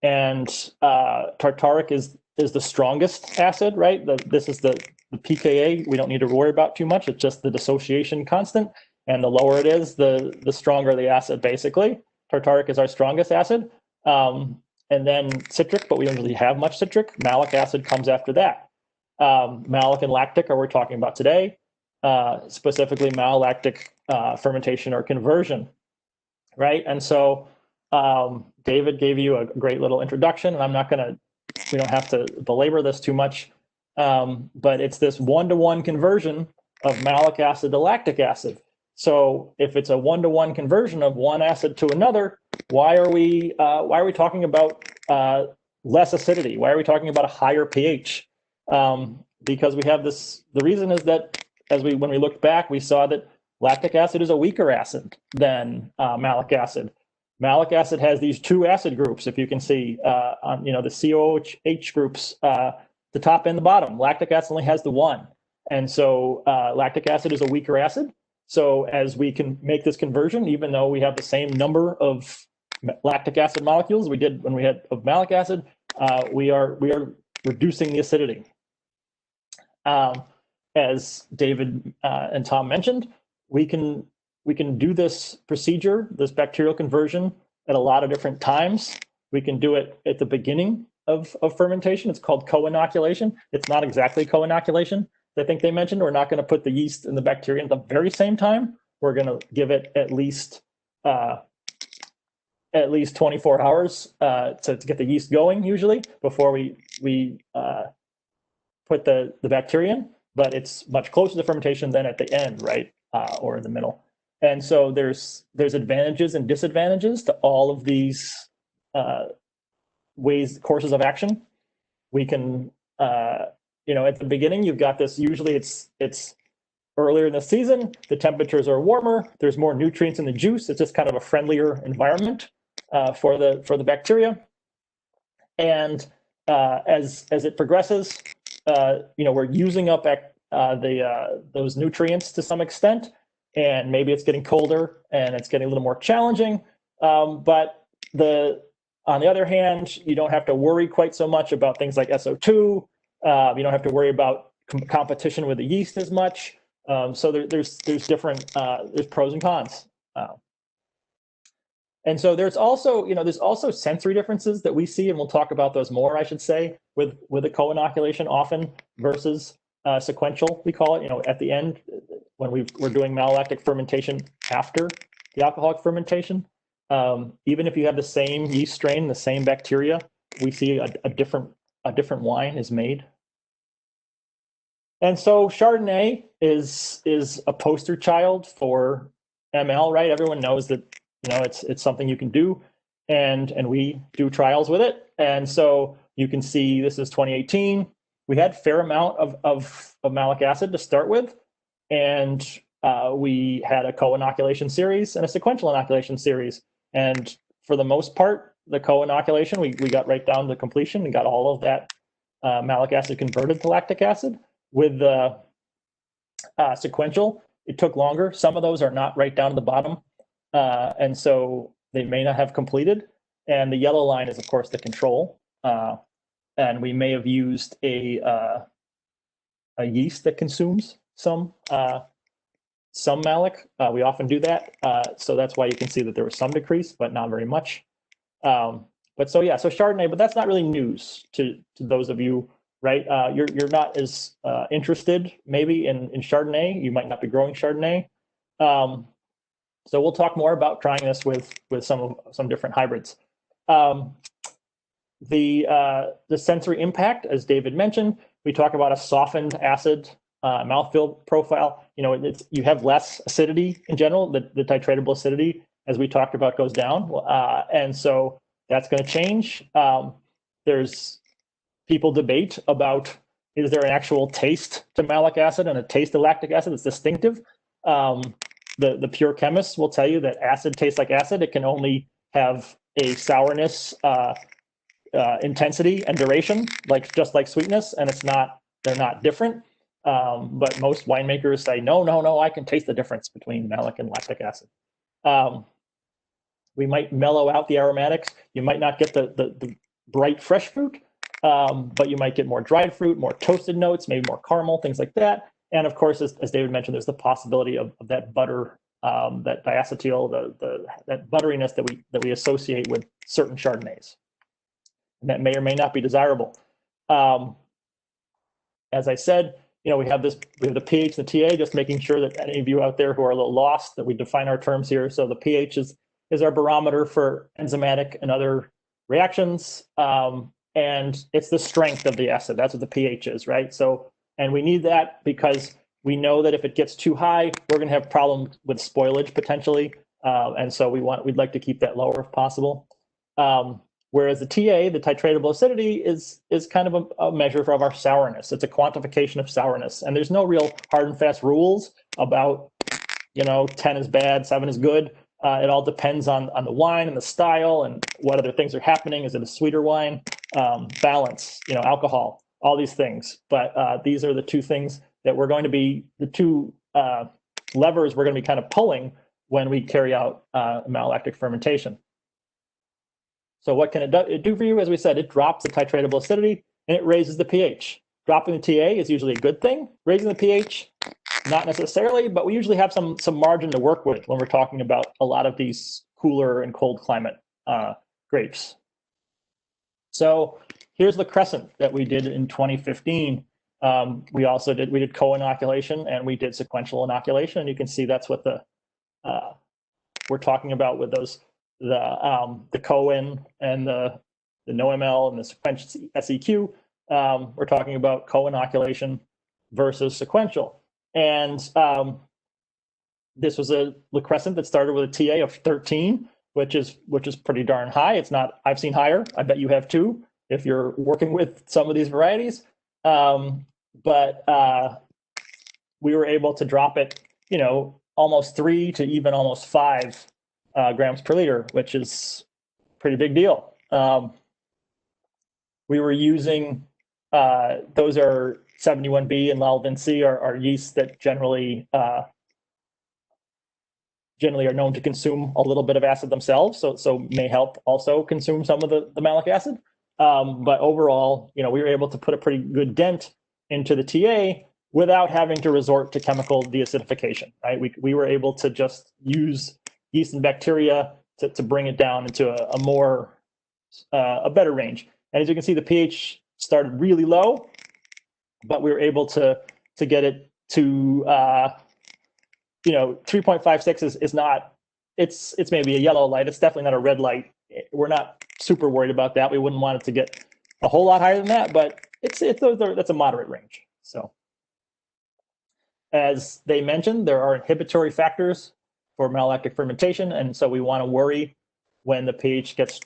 and tartaric is the strongest acid, right? This is the pKa. We don't need to worry about too much. It's just the dissociation constant, and the lower it is, the stronger the acid. Basically, tartaric is our strongest acid, and then citric, but we don't really have much citric. Malic acid comes after that. Malic and lactic are what we're talking about today, specifically malolactic fermentation or conversion. Right. And so David gave you a great little introduction, and we don't have to belabor this too much. But it's this 1-to-1 conversion of malic acid to lactic acid. So if it's a 1-to-1 conversion of one acid to another, why are we talking about less acidity? Why are we talking about a higher pH? Because we have this. The reason is that when we looked back, we saw that lactic acid is a weaker acid than malic acid. Malic acid has these 2 acid groups, if you can see on the COH groups, the top and the bottom. Lactic acid only has the 1, and so lactic acid is a weaker acid. So as we can make this conversion, even though we have the same number of lactic acid molecules we did when we had of malic acid, we are reducing the acidity. As David and Tom mentioned, we can do this procedure, this bacterial conversion, at a lot of different times. We can do it at the beginning of fermentation. It's called co-inoculation. It's not exactly co-inoculation. I think they mentioned we're not going to put the yeast and the bacteria at the very same time. We're going to give it at least 24 hours to get the yeast going, usually, before we put the bacteria in. But it's much closer to fermentation than at the end, right? Or in the middle. And so there's advantages and disadvantages to all of these courses of action. We can, at the beginning, you've got this, usually it's earlier in the season, the temperatures are warmer, there's more nutrients in the juice. It's just kind of a friendlier environment for the bacteria. And as it progresses, we're using up those nutrients to some extent, and maybe it's getting colder and it's getting a little more challenging. But on the other hand, you don't have to worry quite so much about things like SO2. You don't have to worry about competition with the yeast as much. So there's different there's pros and cons. And so there's also sensory differences that we see, and we'll talk about those more, I should say, with a co-inoculation often versus sequential, we call it. At the end, when we're doing malolactic fermentation after the alcoholic fermentation, even if you have the same yeast strain, the same bacteria, we see a different wine is made. And so Chardonnay is a poster child for ML, right? Everyone knows that it's something you can do, and we do trials with it. And so you can see this is 2018. We had a fair amount of malic acid to start with, and we had a co-inoculation series and a sequential inoculation series. And for the most part, the co-inoculation, we got right down to completion and got all of that malic acid converted to lactic acid. With the sequential, it took longer. Some of those are not right down to the bottom. And so they may not have completed. And the yellow line is, of course, the control. And we may have used a yeast that consumes some malic. We often do that. So that's why you can see that there was some decrease, but not very much. So Chardonnay, but that's not really news to those of you, right? You're not as interested maybe in Chardonnay. You might not be growing Chardonnay. So we'll talk more about trying this with some different hybrids. The sensory impact, as David mentioned, we talk about a softened acid mouthfeel profile. You have less acidity in general. The titratable acidity, as we talked about, goes down, and so that's going to change. There's people debate about, is there an actual taste to malic acid and a taste to lactic acid that's distinctive? The pure chemists will tell you that acid tastes like acid. It can only have a sourness intensity and duration, just like sweetness, and they're not different. But most winemakers say, no, I can taste the difference between malic and lactic acid. We might mellow out the aromatics. You might not get the bright fresh fruit, but you might get more dried fruit, more toasted notes, maybe more caramel, things like that. And of course, as David mentioned, there's the possibility of that butter, that diacetyl, that butteriness that we associate with certain Chardonnays. And that may or may not be desirable. As I said, we have the pH and the TA, just making sure that any of you out there who are a little lost, that we define our terms here. So the pH is our barometer for enzymatic and other reactions. And it's the strength of the acid. That's what the pH is, right? So, and we need that because we know that if it gets too high, we're going to have problems with spoilage potentially. And so we'd like to keep that lower if possible. Whereas the TA, the titratable acidity, is kind of a measure of our sourness. It's a quantification of sourness. And there's no real hard and fast rules about, 10 is bad, 7 is good. It all depends on the wine and the style and what other things are happening. Is it a sweeter wine? Balance, alcohol, all these things. But these are the two things that we're going to be, the two levers we're going to be kind of pulling when we carry out malolactic fermentation. So what can it do for you? As we said, it drops the titratable acidity and it raises the pH. Dropping the TA is usually a good thing. Raising the pH, not necessarily, but we usually have some margin to work with when we're talking about a lot of these cooler and cold climate grapes. So here's the crescent that we did in 2015. We did co-inoculation and we did sequential inoculation. And you can see that's what we're talking about with those, the co-in and the no-ML and the sequential SEQ. We're talking about co-inoculation versus sequential. And this was a crescent that started with a TA of 13, which is pretty darn high. It's not, I've seen higher. I bet you have too, if you're working with some of these varieties. But we were able to drop it, almost 3 to even almost 5 grams per liter, which is a pretty big deal. We were using, those are 71B and Lalvin C are yeasts that generally are known to consume a little bit of acid themselves, so may help also consume some of the malic acid. But overall, we were able to put a pretty good dent into the TA without having to resort to chemical deacidification, right? We were able to just use yeast and bacteria to bring it down into a better range. And as you can see, the pH started really low, but we were able to get it to 3.56 is not, it's maybe a yellow light. It's definitely not a red light. We're not super worried about that. We wouldn't want it to get a whole lot higher than that, but that's a moderate range. So as they mentioned, there are inhibitory factors for malolactic fermentation, and so we want to worry when the pH gets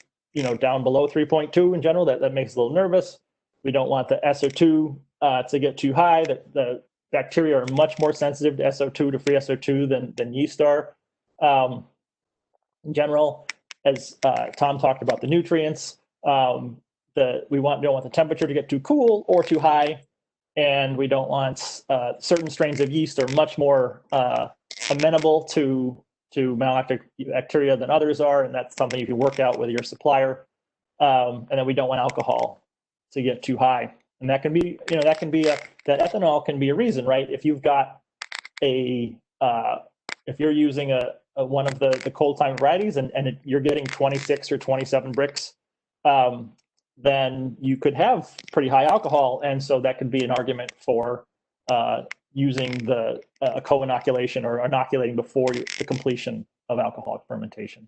down below 3.2 in general. That makes us a little nervous. We don't want the SO2 to get too high. The bacteria are much more sensitive to SO2, to free SO2 than yeast are. In general, as Tom talked about the nutrients, we don't want the temperature to get too cool or too high, and we don't want certain strains of yeast are much more amenable to malolactic bacteria than others are, and that's something you can work out with your supplier. And then we don't want alcohol to get too high, and that can be that ethanol can be a reason, right? If you've got if you're using one of the cold time varieties and you're getting 26 or 27 Brix, then you could have pretty high alcohol, and so that could be an argument for using the co-inoculation or inoculating before the completion of alcoholic fermentation.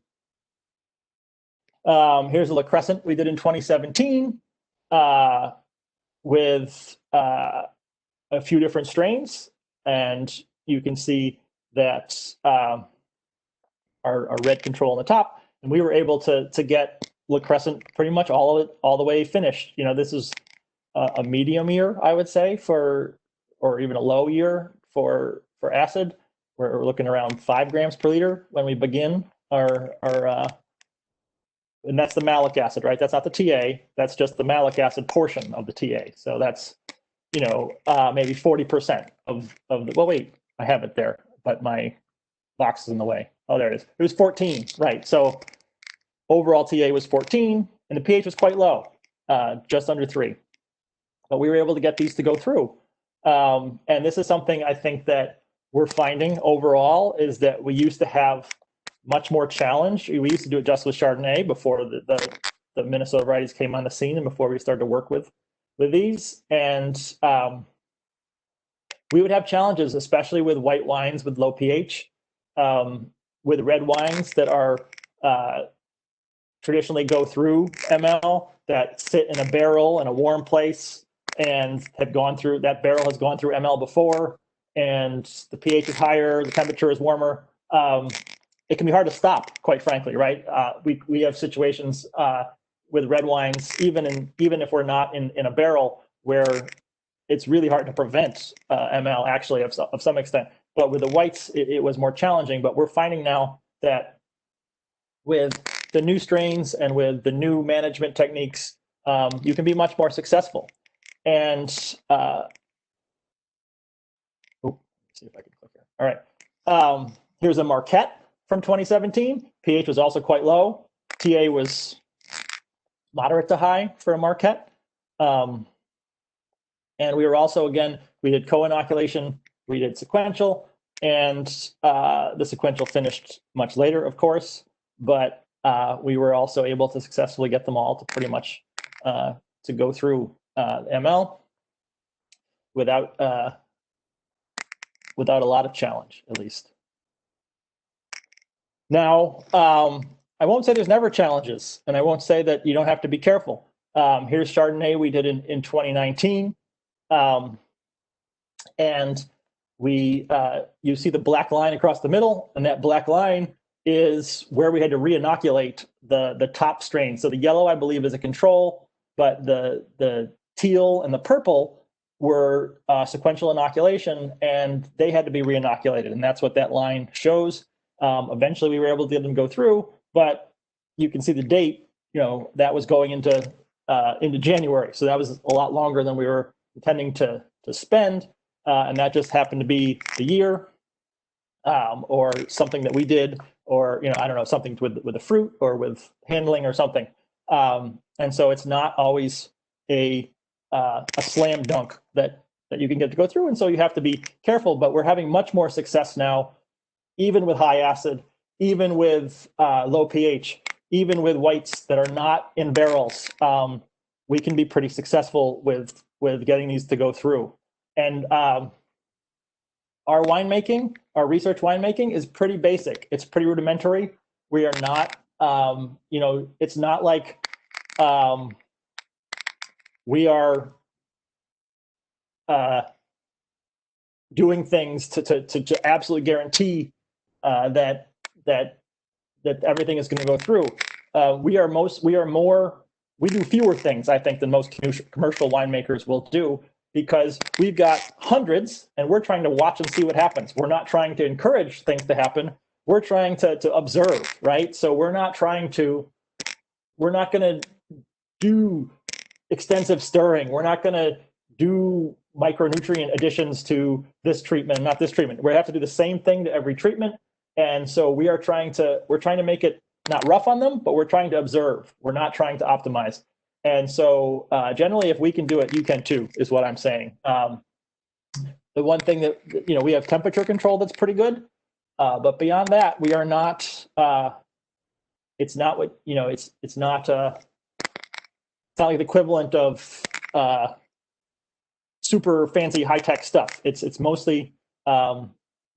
Here's a La Crescent we did in 2017 with a few different strains, and you can see that our red control on the top, and we were able to get La Crescent pretty much all of it all the way finished. This is a medium year, I would say, or even a low year for acid. We're looking around 5 grams per liter when we begin our and that's the malic acid, right? That's not the TA. That's just the malic acid portion of the TA. So that's maybe 40% of the. Well, wait, I have it there, but my box is in the way. Oh, there it is. It was 14, right? So overall TA was 14, and the pH was quite low, just under 3. But we were able to get these to go through. And this is something I think that we're finding overall is that we used to have much more challenge. We used to do it just with Chardonnay before the Minnesota varieties came on the scene and before we started to work with these. And we would have challenges, especially with white wines with low pH, with red wines that are traditionally go through ML, that sit in a barrel in a warm place and have gone through, that barrel has gone through ML before, and the pH is higher, the temperature is warmer. It can be hard to stop, quite frankly, right? We have situations with red wines, even if we're not in a barrel, where it's really hard to prevent ML actually of some extent. But with the whites, it was more challenging. But we're finding now that with the new strains and with the new management techniques, you can be much more successful. And see if I can click here. All right. Here's a Marquette from 2017. pH was also quite low. TA was moderate to high for a Marquette. And we were also, again, we did co-inoculation, we did sequential, and the sequential finished much later, of course, but we were also able to successfully get them all to pretty much to go through ML without a lot of challenge, at least. Now, I won't say there's never challenges, and I won't say that you don't have to be careful. Here's Chardonnay we did in 2019. And you see the black line across the middle, and that black line is where we had to re-inoculate the top strain. So the yellow, I believe, is a control, but the teal and the purple were sequential inoculation, and they had to be re-inoculated, and that's what that line shows. Eventually, we were able to get them to go through, but you can see the date. That was going into January, so that was a lot longer than we were intending to spend, and that just happened to be the year, or something that we did, or I don't know, something with the fruit or with handling or something. And so it's not always a slam dunk that you can get to go through, and so you have to be careful. But we're having much more success now, even with high acid, even with low pH, even with whites that are not in barrels. We can be pretty successful with getting these to go through. And our winemaking, our research winemaking, is pretty basic. It's pretty rudimentary. We are not, it's not like we are doing things to absolutely guarantee that everything is going to go through. We do fewer things, I think, than most commercial winemakers will do, because we've got hundreds and we're trying to watch and see what happens. We're not trying to encourage things to happen. We're trying to observe, right? So we're not going to do extensive stirring. We're not going to do micronutrient additions to this treatment, not this treatment. We have to do the same thing to every treatment. And so we're trying to make it not rough on them, but we're trying to observe. We're not trying to optimize. And so generally, if we can do it, you can too, is what I'm saying. The one thing that, we have temperature control that's pretty good. But beyond that, we are not, it's not what, it's not like the equivalent of super fancy high-tech stuff. It's mostly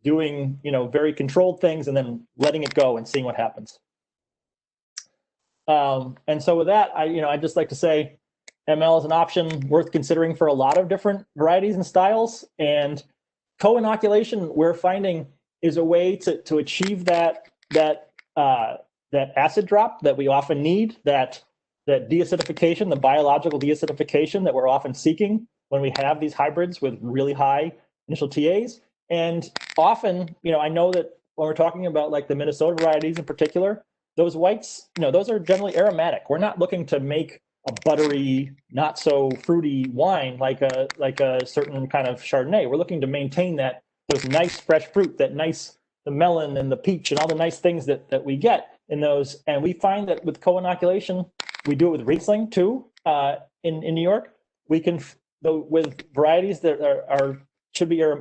doing, very controlled things and then letting it go and seeing what happens. And so with that, I'd just like to say ML is an option worth considering for a lot of different varieties and styles. And co-inoculation, we're finding, is a way to achieve that acid drop that we often need, that deacidification, the biological deacidification that we're often seeking when we have these hybrids with really high initial TAs. And often, I know that when we're talking about like the Minnesota varieties in particular, those whites, those are generally aromatic. We're not looking to make a buttery, not so fruity wine like a certain kind of Chardonnay. We're looking to maintain those nice fresh fruit, the melon and the peach and all the nice things that we get in those. And we find that with co-inoculation, we do it with Riesling too. In New York, we can, with varieties that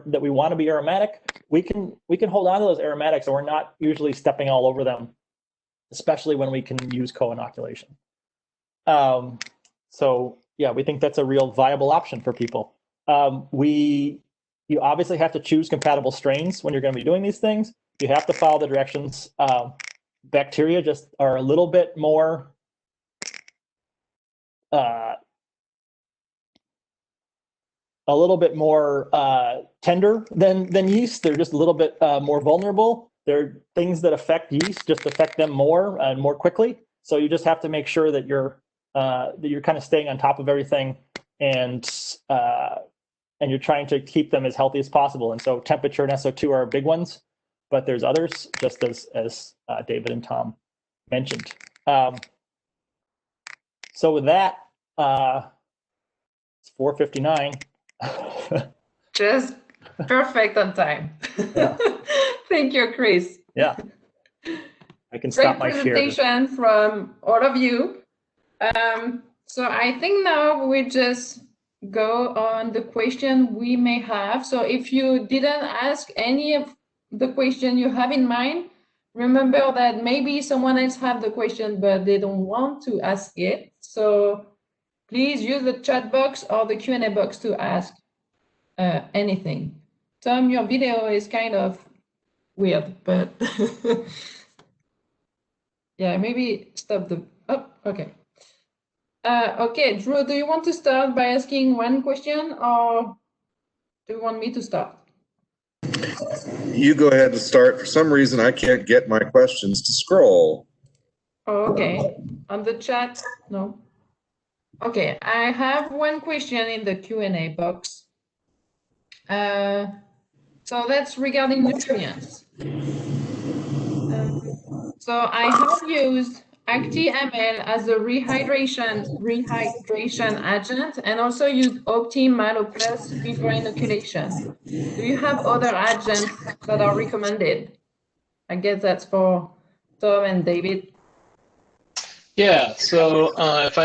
that we want to be aromatic, we can hold on to those aromatics, and we're not usually stepping all over them, especially when we can use co-inoculation. So yeah, we think that's a real viable option for people. You obviously have to choose compatible strains when you're going to be doing these things. You have to follow the directions. Bacteria just are a little bit more tender than yeast. They're just a little bit more vulnerable. There are things that affect yeast, just affect them more and more quickly. So you just have to make sure that you're kind of staying on top of everything, and you're trying to keep them as healthy as possible. And so temperature and SO2 are big ones, but there's others, just as David and Tom mentioned. So with that, it's 4:59. Just perfect on time. Yeah. Thank you, Chris. Yeah. I can stop my share. Great presentation from all of you. So I think now we just go on the question we may have. So if you didn't ask any of the question you have in mind, remember that maybe someone else have the question, but they don't want to ask it. So please use the chat box or the Q&A box to ask anything. Tom, your video is kind of weird, but yeah, maybe stop the, oh, okay. Okay, Drew, do you want to start by asking one question, or do you want me to start? You go ahead and start. For some reason, I can't get my questions to scroll. Oh, okay. On the chat, no. Okay, I have one question in the Q&A box. So that's regarding nutrients. So I have used ActiML as a rehydration agent, and also used Optim Malo Plus before inoculation. Do you have other agents that are recommended? I guess that's for Tom and David. Yeah, so if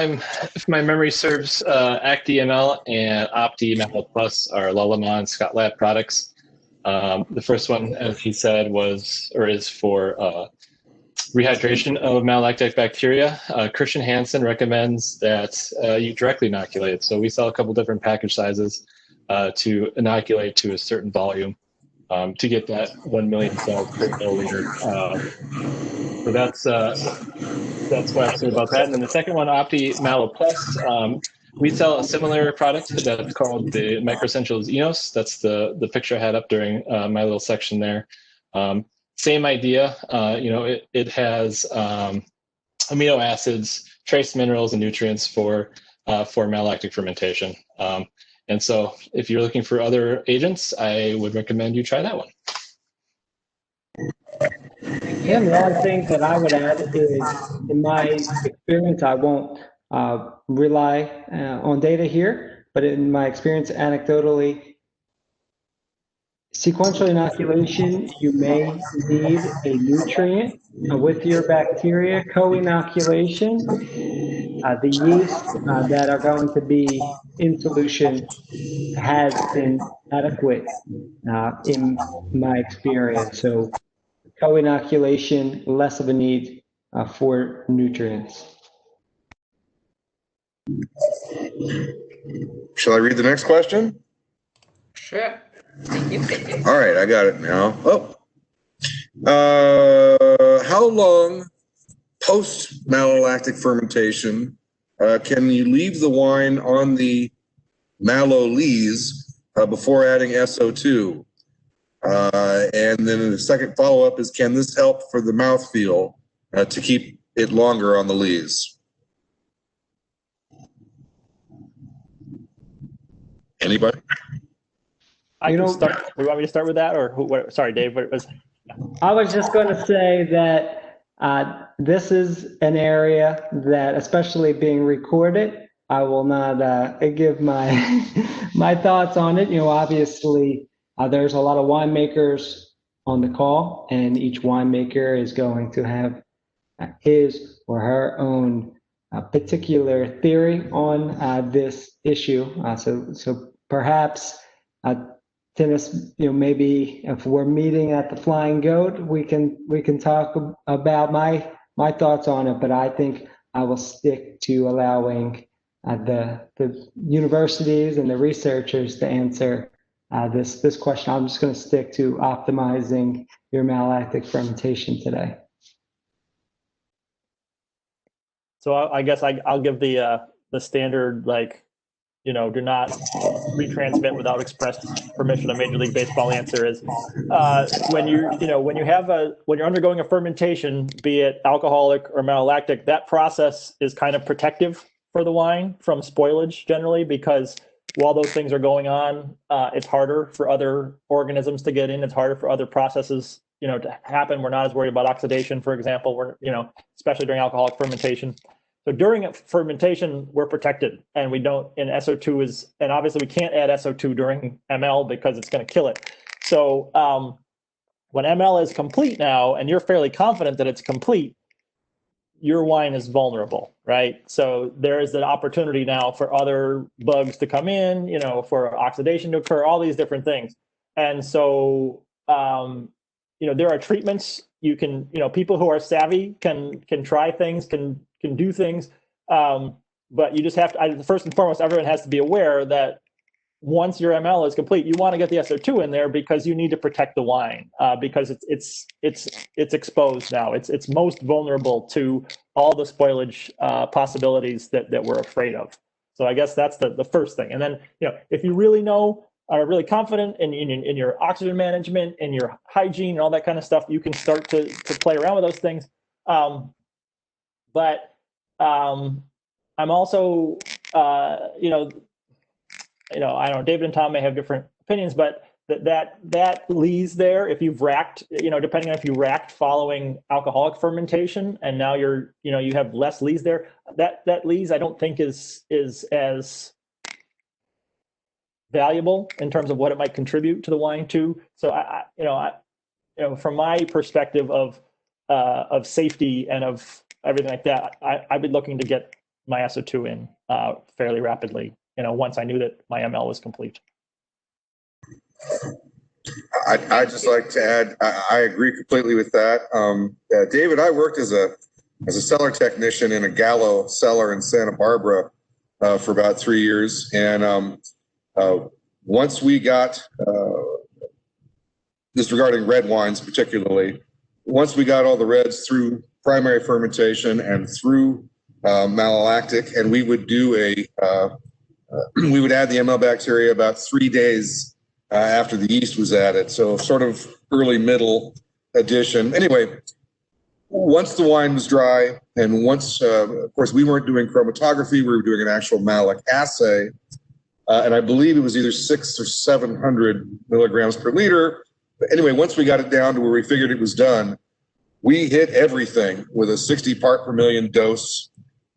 my memory serves, ActiML and OptiML Plus are Lallemand Scott Lab products. The first one, as he said, is for rehydration of malolactic bacteria. Christian Hansen recommends that you directly inoculate. So we sell a couple different package sizes to inoculate to a certain volume to get that 1 million cells per milliliter. So that's what I say about that. And then the second one, Opti Malo Plus, we sell a similar product that's called the Microessentials Enos. That's the picture I had up during my little section there. Same idea. It has amino acids, trace minerals, and nutrients for malolactic fermentation. And so, if you're looking for other agents, I would recommend you try that one. Yeah, the only thing that I would add is, in my experience, I won't rely on data here, but in my experience, anecdotally, sequential inoculation, you may need a nutrient with your bacteria. Co-inoculation, the yeast that are going to be in solution has been adequate in my experience. So co-inoculation, less of a need for nutrients. Shall I read the next question? Sure. Thank you. All right, I got it now. How long post malolactic fermentation can you leave the wine on the malo lees before adding SO2? And then the second follow-up is, can this help for the mouthfeel to keep it longer on the lees? Anybody? I can start. You want me to start with that, or what? Sorry, Dave. What was? I was just going to say that this is an area that, especially being recorded, I will not give my my thoughts on it. Obviously, there's a lot of winemakers on the call, and each winemaker is going to have his or her own particular theory on this issue. So perhaps, Dennis, maybe if we're meeting at the Flying Goat, we can talk about my thoughts on it. But I think I will stick to allowing the universities and the researchers to answer this question. I'm just going to stick to optimizing your malolactic fermentation today. So I guess I'll give the standard, do not retransmit without express permission of Major League Baseball answer is when you're undergoing a fermentation, be it alcoholic or malolactic, that process is kind of protective for the wine from spoilage generally, because while those things are going on, it's harder for other organisms to get in. It's harder for other processes, to happen. We're not as worried about oxidation, for example, especially during alcoholic fermentation. So during fermentation, we're protected, and we don't, and SO2 and obviously we can't add SO2 during ML because it's going to kill it. So when ML is complete now, and you're fairly confident that it's complete, your wine is vulnerable, right? So there is the opportunity now for other bugs to come in, for oxidation to occur, all these different things. And so, there are treatments you can, people who are savvy can try things, can do things. But you just have to, first and foremost, everyone has to be aware that once your ML is complete, you want to get the SO2 in there because you need to protect the wine, because it's exposed now. It's most vulnerable to all the spoilage possibilities that we're afraid of. So I guess that's the first thing. And then, if you really are really confident in your oxygen management and your hygiene and all that kind of stuff, you can start to play around with those things. But I'm also, I don't know, David and Tom may have different opinions, but that lees there, if you've racked, depending on if you racked following alcoholic fermentation, and now you have less lees there, that lees I don't think is as valuable in terms of what it might contribute to the wine too. So I from my perspective of safety and of everything like that, I've been looking to get my SO2 in fairly rapidly, once I knew that my ML was complete. I'd just like to add, I agree completely with that. David, I worked as a cellar technician in a Gallo cellar in Santa Barbara for about 3 years. And once we got, just regarding red wines particularly, once we got all the reds through primary fermentation and through malolactic, and we would do we would add the ML bacteria about 3 days after the yeast was added. So sort of early middle addition. Anyway, once the wine was dry, and once, of course, we weren't doing chromatography, we were doing an actual malic assay. And I believe it was either 600 or 700 milligrams per liter. But anyway, once we got it down to where we figured it was done, we hit everything with a 60 part per million dose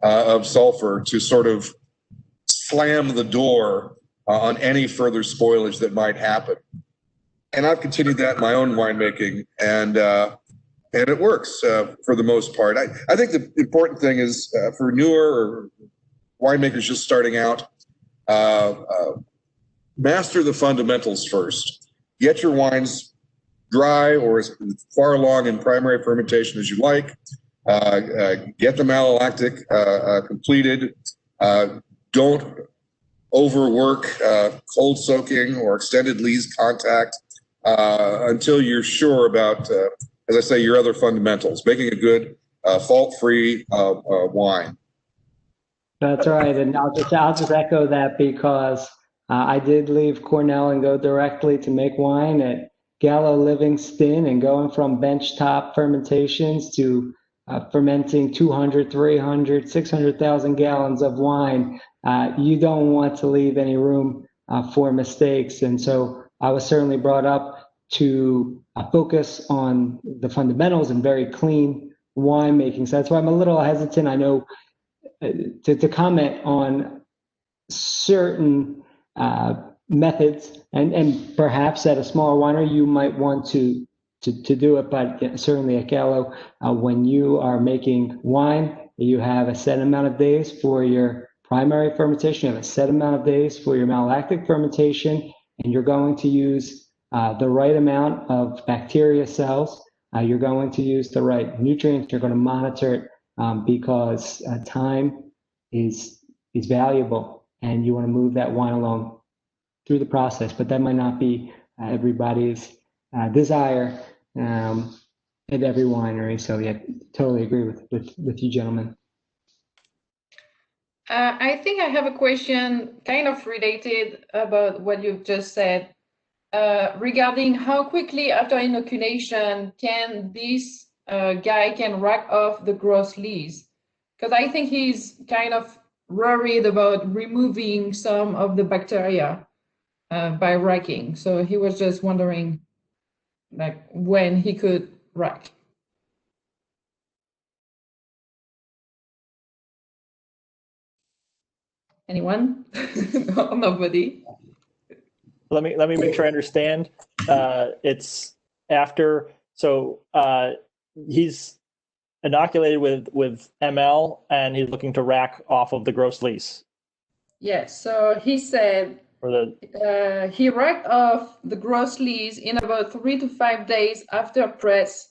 of sulfur to sort of slam the door on any further spoilage that might happen. And I've continued that in my own winemaking, and it works for the most part. I think the important thing is for newer or winemakers just starting out, master the fundamentals first. Get your wines dry or as far along in primary fermentation as you like. Get the malolactic completed. Don't overwork cold soaking or extended lees contact until you're sure about, as I say, your other fundamentals, making a good fault-free wine. That's right, and I'll just echo that, because I did leave Cornell and go directly to make wine at Gallo Livingston, and going from benchtop fermentations to fermenting 200, 300, 600,000 gallons of wine. You don't want to leave any room for mistakes. And so I was certainly brought up to focus on the fundamentals and very clean winemaking. So that's why I'm a little hesitant, I know, to comment on certain methods, and perhaps at a smaller winery you might want to do it, but certainly at Gallo, when you are making wine, you have a set amount of days for your primary fermentation, you have a set amount of days for your malolactic fermentation, and you're going to use the right amount of bacteria cells. You're going to use the right nutrients. You're going to monitor it because time is valuable, and you want to move that wine along through the process. But that might not be everybody's desire at every winery. So yeah, totally agree with you gentlemen. I think I have a question kind of related about what you've just said regarding how quickly after inoculation can this guy can rack off the gross lees, because I think he's kind of worried about removing some of the bacteria by racking. So he was just wondering like when he could rack. Anyone? No, nobody. Let me make sure I understand. It's after, so he's inoculated with ML, and he's looking to rack off of the gross lees. Yes. So he said he racked off the gross lees in about 3 to 5 days after press.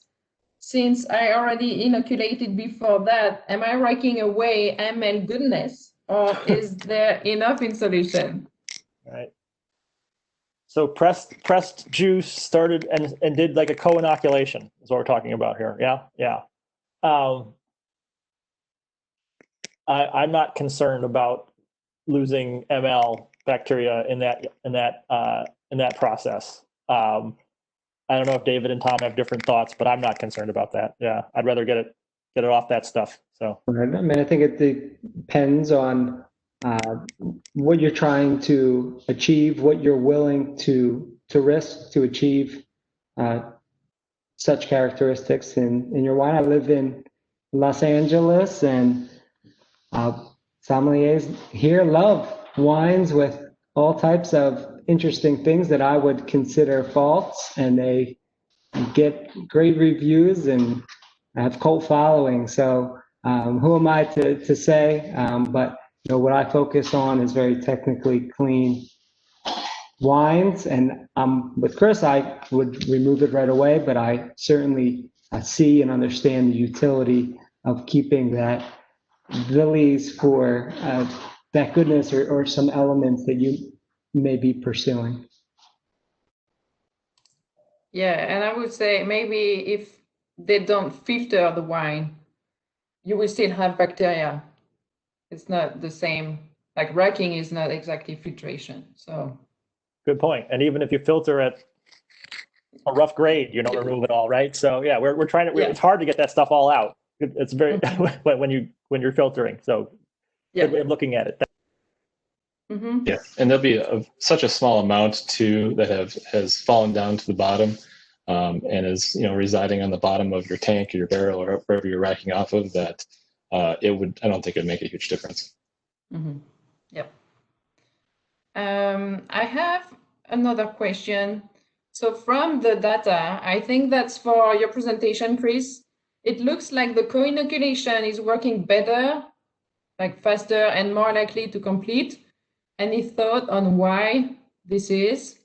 Since I already inoculated before that, am I racking away ML goodness, or is there enough in solution? Right. So pressed juice started and did like a co-inoculation is what we're talking about here. Yeah. I'm not concerned about losing ML bacteria in that process. I don't know if David and Tom have different thoughts, but I'm not concerned about that. Yeah, I'd rather get it off that stuff. So I mean, I think it depends on what you're trying to achieve, what you're willing to risk to achieve such characteristics in your wine. I live in Los Angeles, and sommeliers here love wines with all types of interesting things that I would consider faults, and they get great reviews and have cult following. So who am I to say? But what I focus on is very technically clean wines, and with Chris, I would remove it right away, but I certainly see and understand the utility of keeping that lilies for that goodness or some elements that you may be pursuing. Yeah, and I would say maybe if they don't filter the wine, you will still have bacteria. It's not the same, like racking is not exactly filtration. So good point. And even if you filter at a rough grade, you don't remove it all, right? So yeah, we're trying to. It's hard to get that stuff all out. It's very when you're filtering. So good way of looking at it. Yeah, and there'll be such a small amount too that has fallen down to the bottom, and is residing on the bottom of your tank or your barrel or wherever you're racking off of that. I don't think it would make a huge difference. Yep. I have another question. So from the data, I think that's for your presentation, Chris. It looks like the co-inoculation is working better, like faster and more likely to complete. Any thought on why this is?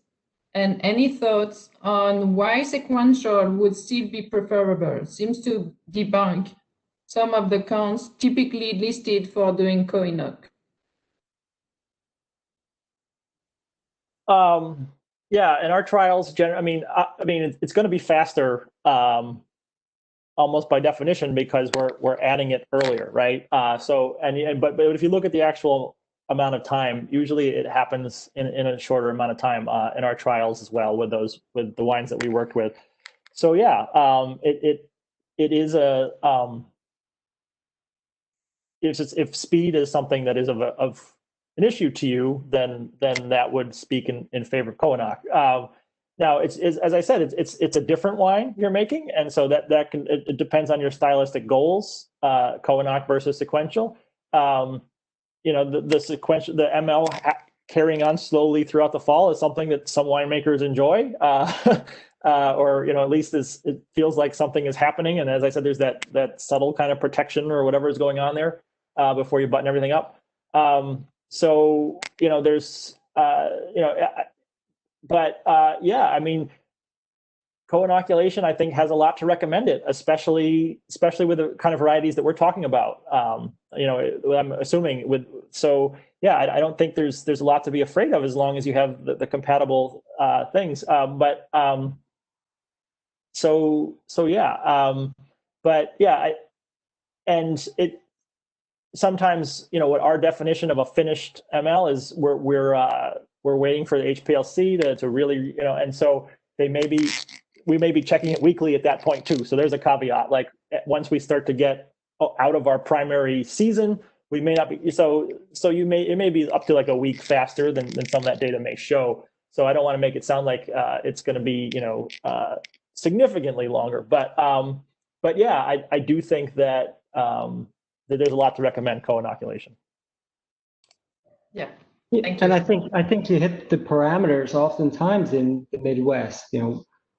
And any thoughts on why sequential would still be preferable? Seems to debunk some of the cons typically listed for doing co-inoc. Yeah, in our trials, it's going to be faster, almost by definition, because we're adding it earlier, right? But if you look at the actual amount of time, usually it happens in a shorter amount of time in our trials as well with the wines that we worked with. So yeah, it is a if speed is something that is of an issue to you, then that would speak in favor of co-inoc. Now, it's as I said, it's a different wine you're making, and so it depends on your stylistic goals, co-inoc versus sequential. The sequential, the ML carrying on slowly throughout the fall is something that some winemakers enjoy, or at least it feels like something is happening. And as I said, there's that subtle kind of protection or whatever is going on there before you button everything up. There's co-inoculation, I think, has a lot to recommend it, especially with the kind of varieties that we're talking about. I'm assuming I don't think there's a lot to be afraid of as long as you have the compatible things. Sometimes what our definition of a finished ML is, we're waiting for the HPLC to really and so we may be checking it weekly at that point too. So there's a caveat. Like once we start to get out of our primary season, we may not be. So it may be up to like a week faster than some of that data may show. So I don't want to make it sound like it's going to be significantly longer. But yeah, I do think that there's a lot to recommend co-inoculation. Yeah. Thank you. And I think you hit the parameters oftentimes in the Midwest.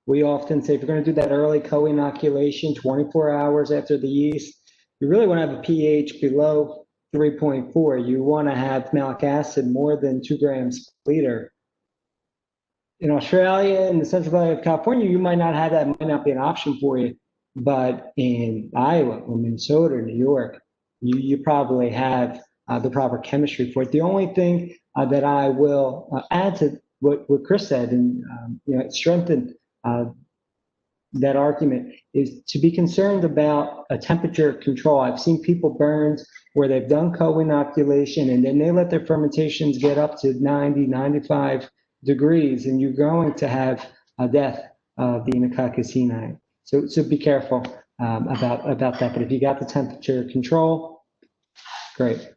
We often say if you're going to do that early co-inoculation 24 hours after the yeast, you really want to have a pH below 3.4. You want to have malic acid more than 2 grams per liter. In Australia, in the Central Valley of California, you might not have that, might not be an option for you. But in Iowa or Minnesota or New York, you probably have the proper chemistry for it. The only thing that I will add to what Chris said and strengthen that argument is to be concerned about a temperature control. I've seen people burn where they've done co-inoculation and then they let their fermentations get up to 90, 95 degrees, and you're going to have a death of the Oenococcus oeni. So be careful about that. But if you got the temperature control, great.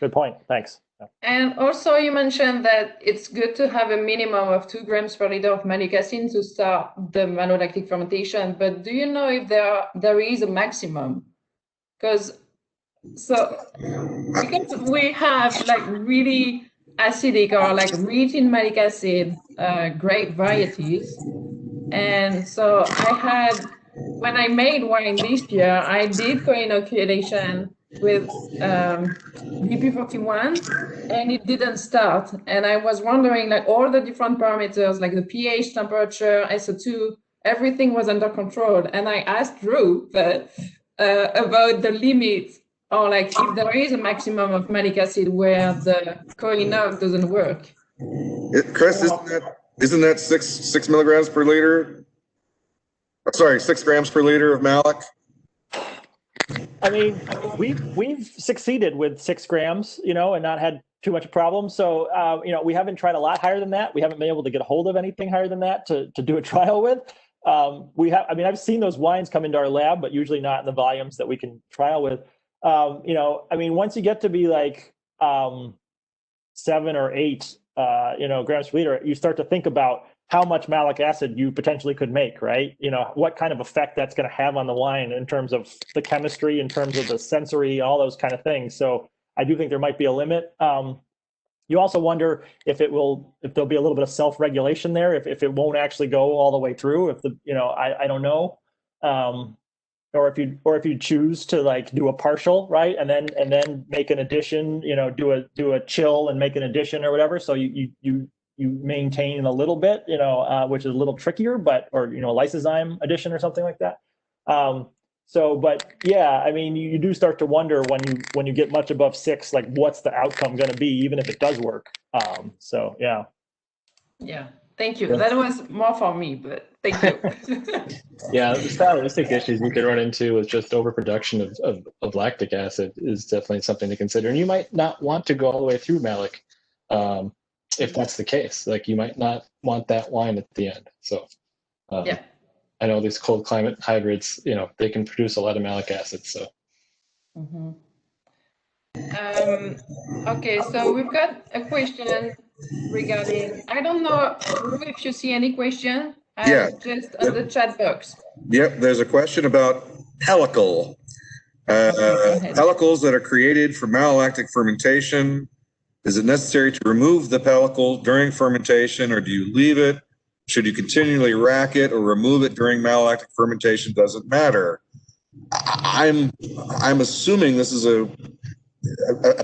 Good point. Thanks. And also you mentioned that it's good to have a minimum of 2 grams per liter of malic acid to start the malolactic fermentation, but do you know if there is a maximum? Because we have like really acidic or like rich in malic acid grape varieties. And so when I made wine this year, I did co-inoculation with BP41 and it didn't start. And I was wondering, like all the different parameters, like the pH, temperature, SO2, everything was under control. And I asked Drew about the limit, or like if there is a maximum of malic acid where the co-inoc doesn't work. Chris, isn't that 6 milligrams per liter? Sorry, 6 grams per liter of malic? I mean, we've succeeded with 6 grams, and not had too much problem. So, we haven't tried a lot higher than that. We haven't been able to get a hold of anything higher than that to do a trial with. I've seen those wines come into our lab, but usually not in the volumes that we can trial with. Once you get to be like 7 or 8, grams per liter, you start to think about how much malic acid you potentially could make, right? What kind of effect that's going to have on the wine in terms of the chemistry, in terms of the sensory, all those kind of things. So I do think there might be a limit. You also wonder if there'll be a little bit of self-regulation there, if it won't actually go all the way through, I don't know. Or if you choose to like do a partial, right, and then make an addition, do a chill and make an addition or whatever. So you maintain a little bit, which is a little trickier, or lysozyme addition or something like that. But yeah, you do start to wonder when you get much above 6, like what's the outcome going to be, even if it does work. Yeah. Yeah. Thank you. That was more for me, but thank you. Yeah, the stylistic issues you could run into with just overproduction of lactic acid is definitely something to consider. And you might not want to go all the way through malic if that's the case. Like you might not want that wine at the end. So yeah. I know these cold climate hybrids, they can produce a lot of malic acid. So. Mm-hmm. Okay, so we've got a question regarding, I don't know if you see any question. Just on the chat box. Yep, there's a question about pellicle. Pellicles that are created from malolactic fermentation. Is it necessary to remove the pellicle during fermentation, or do you leave it? Should you continually rack it or remove it during malolactic fermentation? Doesn't matter. I'm assuming this is a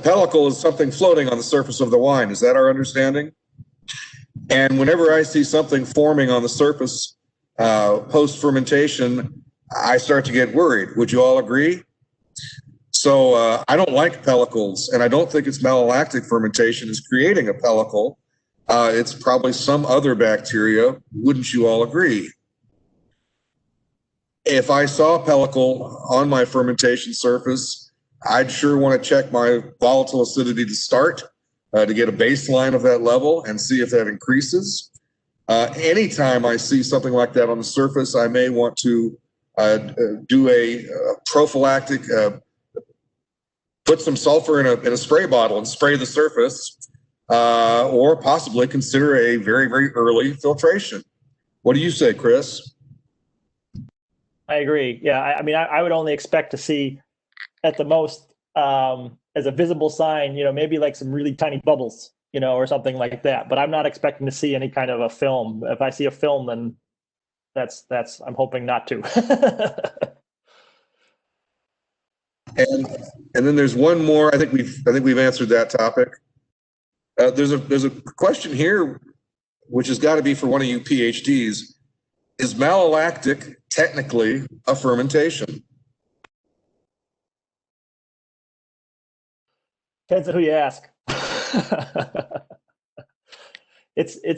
pellicle is something floating on the surface of the wine. Is that our understanding? And whenever I see something forming on the surface post-fermentation, I start to get worried. Would you all agree? So I don't like pellicles, and I don't think it's malolactic fermentation is creating a pellicle. It's probably some other bacteria. Wouldn't you all agree? If I saw a pellicle on my fermentation surface, I'd sure want to check my volatile acidity to start to get a baseline of that level and see if that increases. Anytime I see something like that on the surface, I may want to do a prophylactic, put some sulfur in a spray bottle and spray the surface, or possibly consider a very, very early filtration. What do you say, Chris? I agree. Yeah, I would only expect to see at the most as a visible sign, maybe like some really tiny bubbles, or something like that. But I'm not expecting to see any kind of a film. If I see a film, then that's I'm hoping not to. And then there's one more. I think we've answered that topic. There's a question here, which has got to be for one of you PhDs. Is malolactic technically a fermentation? Depends on who you ask.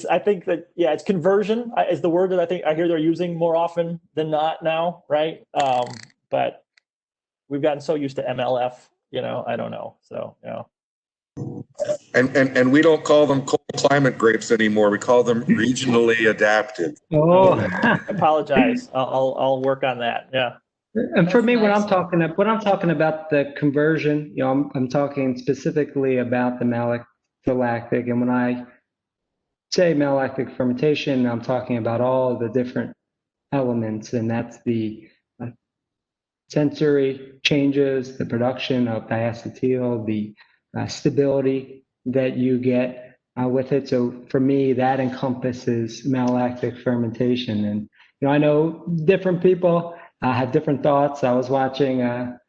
I think that, yeah, it's conversion is the word that I hear they're using more often than not now, right? But we've gotten so used to MLF, I don't know. So, And we don't call them cold climate grapes anymore. We call them regionally adapted. Oh, I apologize. I'll work on that. Yeah. And for That's me, nice. when I'm talking about the conversion, I'm talking specifically about the malolactic. And when I say malolactic fermentation, I'm talking about all the different elements, and that's the sensory changes, the production of diacetyl, the stability that you get with it. So for me, that encompasses malolactic fermentation. And I know different people have different thoughts. I was watching a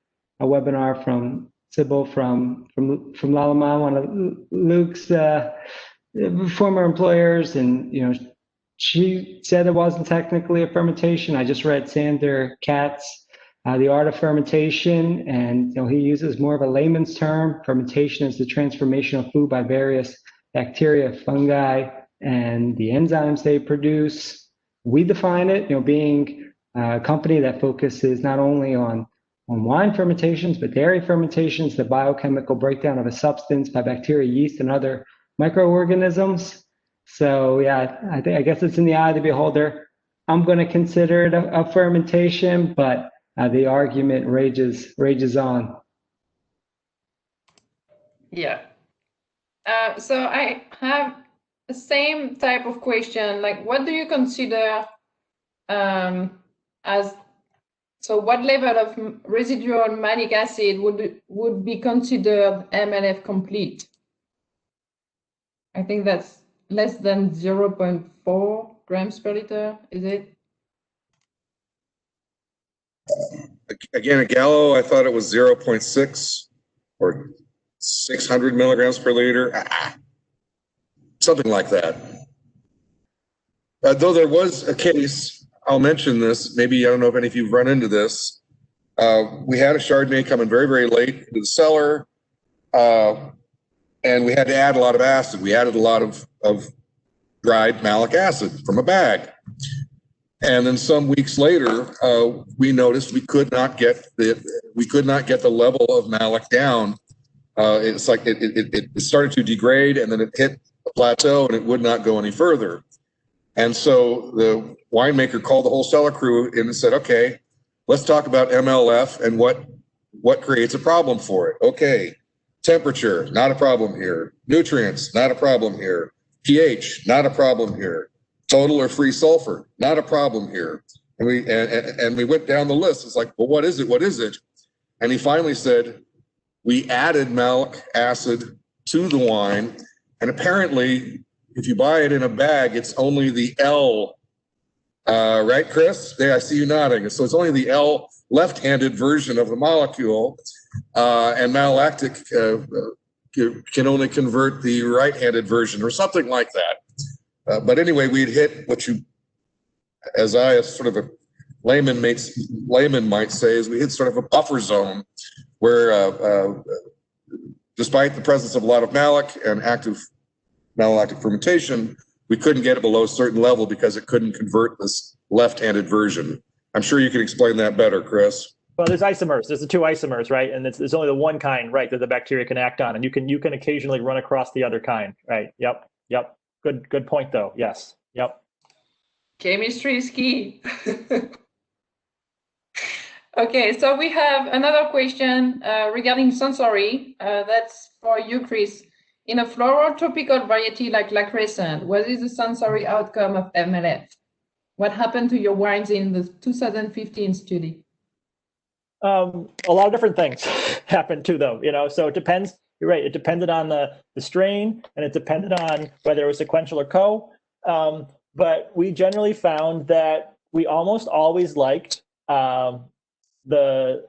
webinar from Sybil from Lalama, one of Luke's former employers, and she said it wasn't technically a fermentation. I just read Sander Katz, The Art of Fermentation, and he uses more of a layman's term. Fermentation is the transformation of food by various bacteria, fungi, and the enzymes they produce. We define it, being a company that focuses not only on wine fermentations, but dairy fermentations, the biochemical breakdown of a substance by bacteria, yeast, and other microorganisms. So yeah, I guess it's in the eye of the beholder. I'm going to consider it a fermentation, but the argument rages on. Yeah. So I have the same type of question. Like, what do you consider as? So, what level of residual malic acid would be considered MLF complete? I think that's less than 0.4 grams per liter, is it? Again, a Gallo, I thought it was 0.6 or 600 milligrams per liter, something like that. Though there was a case, I'll mention this, maybe I don't know if any of you have run into this. We had a Chardonnay coming very, very late into the cellar, and we had to add a lot of acid. We added a lot of dried malic acid from a bag. And then some weeks later, we noticed we could not get the level of malic down. It's like it started to degrade, and then it hit a plateau, and it would not go any further. And so the winemaker called the whole cellar crew in and said, "Okay, let's talk about MLF and what creates a problem for it. Okay, temperature, not a problem here. Nutrients, not a problem here. pH, not a problem here. Total or free sulfur, not a problem here." And we went down the list. It's like, well, what is it? What is it? And he finally said, we added malic acid to the wine, and apparently, if you buy it in a bag, it's only the L, right, Chris? There, I see you nodding. So it's only the L left-handed version of the molecule, and malolactic can only convert the right-handed version or something like that. But anyway, we'd hit what you, as sort of a layman might say, is we hit sort of a buffer zone where, despite the presence of a lot of malic and active malolactic fermentation, we couldn't get it below a certain level because it couldn't convert this left-handed version. I'm sure you can explain that better, Chris. Well, there's isomers. There's the two isomers, right? And there's only the one kind, right, that the bacteria can act on, and you can occasionally run across the other kind, right? Yep. Good point, though. Yes. Yep. Chemistry is key. Okay, so we have another question regarding sensory. That's for you, Chris. In a floral tropical variety like La Crescent, what is the sensory outcome of MLF? What happened to your wines in the 2015 study? A lot of different things happened too, though. So it depends. You're right. It depended on the strain, and it depended on whether it was sequential or co. But we generally found that we almost always liked the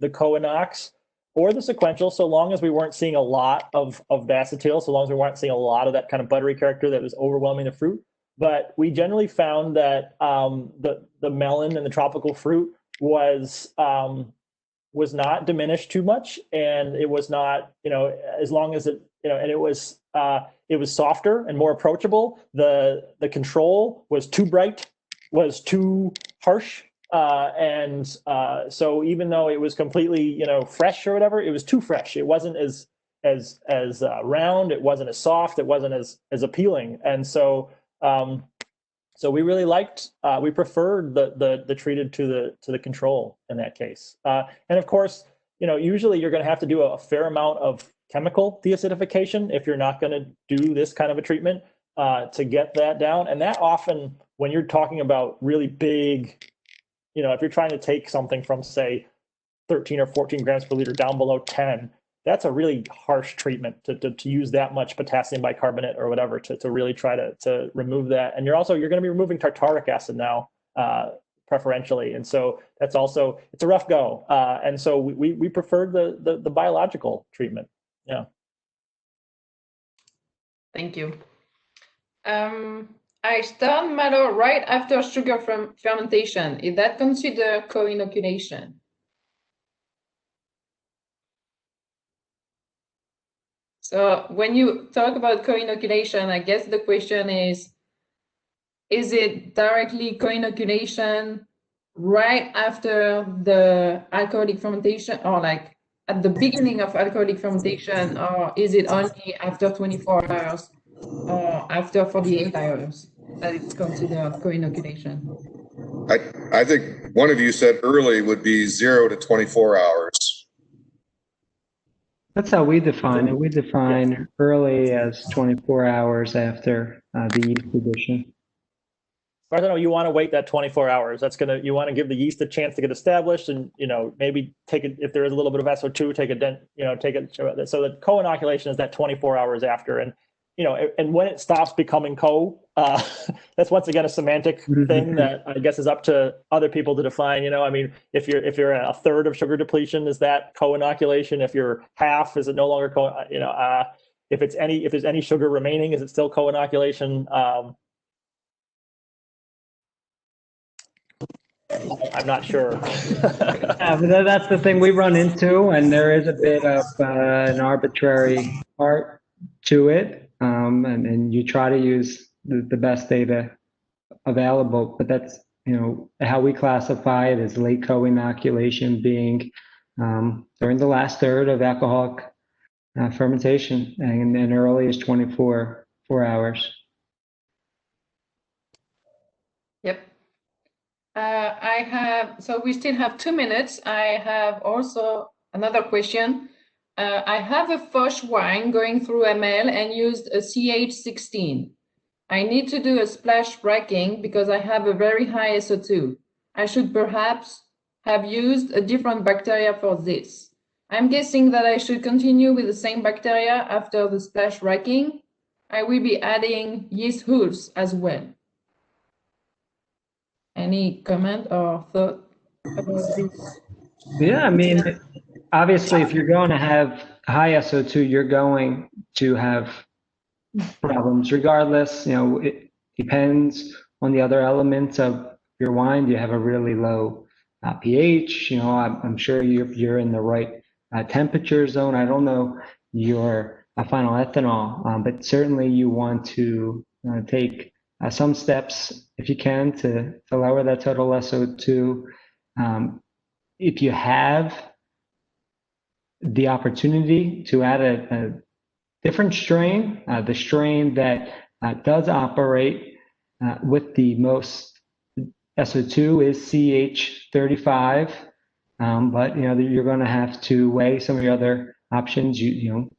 co-inox or the sequential, so long as we weren't seeing a lot of diacetyl, so long as we weren't seeing a lot of that kind of buttery character that was overwhelming the fruit. But we generally found that the melon and the tropical fruit was not diminished too much, and it was not, as long as it, and it was softer and more approachable. The control was too bright, was too harsh, and so even though it was completely, fresh or whatever, it was too fresh. It wasn't as round. It wasn't as soft. It wasn't as appealing. And so So we really we preferred the treated to the control in that case. And of course, usually you're going to have to do a fair amount of chemical deacidification if you're not going to do this kind of a treatment to get that down. And that often, when you're talking about really big, if you're trying to take something from, say, 13 or 14 grams per liter down below 10, that's a really harsh treatment to use that much potassium bicarbonate or whatever to really try to remove that. And you're going to be removing tartaric acid now, preferentially. And so it's a rough go. And so we preferred the biological treatment. Yeah. Thank you. I start Malor right after sugar fermentation. Is that considered co-inoculation? So when you talk about co-inoculation, I guess the question is it directly co-inoculation right after the alcoholic fermentation, or like at the beginning of alcoholic fermentation, or is it only after 24 hours or after 48 hours that it's considered co-inoculation? I think one of you said early would be 0 to 24 hours. That's how we define it. We define early as 24 hours after the yeast addition. I don't know, you want to wait that 24 hours. You want to give the yeast a chance to get established, and maybe take it, if there is a little bit of SO2, take it. So the co-inoculation is that 24 hours after, and and when it stops becoming that's once again a semantic thing that I guess is up to other people to define. I mean, if you're a third of sugar depletion, is that co-inoculation? If you're half, is it no longer if there's any sugar remaining, is it still co-inoculation? I'm not sure. Yeah, but that's the thing we run into, and there is a bit of an arbitrary part to it, and you try to use the best data available, but that's how we classify it as late co-inoculation being during the last third of alcoholic fermentation, and then early is 24 hours. Yep. So we still have 2 minutes. I have also another question. I have a Foch wine going through ml and used a CH16. I need to do a splash racking because I have a very high SO2. I should perhaps have used a different bacteria for this. I'm guessing that I should continue with the same bacteria after the splash racking. I will be adding yeast hulls as well. Any comment or thought about this? Yeah, I mean, obviously, if you're going to have high SO2, you're going to have problems regardless. It depends on the other elements of your wine. Do you have a really low pH? I'm sure you're in the right temperature zone. I don't know your final ethanol, but certainly you want to take some steps, if you can, to lower that total SO2. If you have the opportunity to add a different strain, the strain that does operate with the most SO2 is CH35, but you're going to have to weigh some of your other options.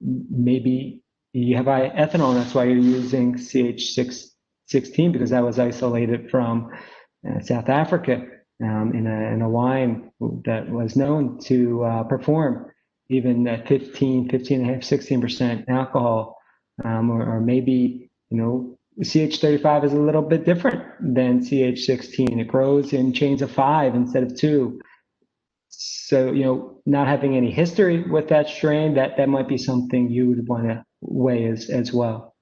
Maybe you have ethanol, that's why you're using CH16, because that was isolated from South Africa in a wine that was known to perform even at 15.5, 16% alcohol, or maybe CH35 is a little bit different than CH16. It grows in chains of 5 instead of 2. So not having any history with that strain, that might be something you would want to weigh as well.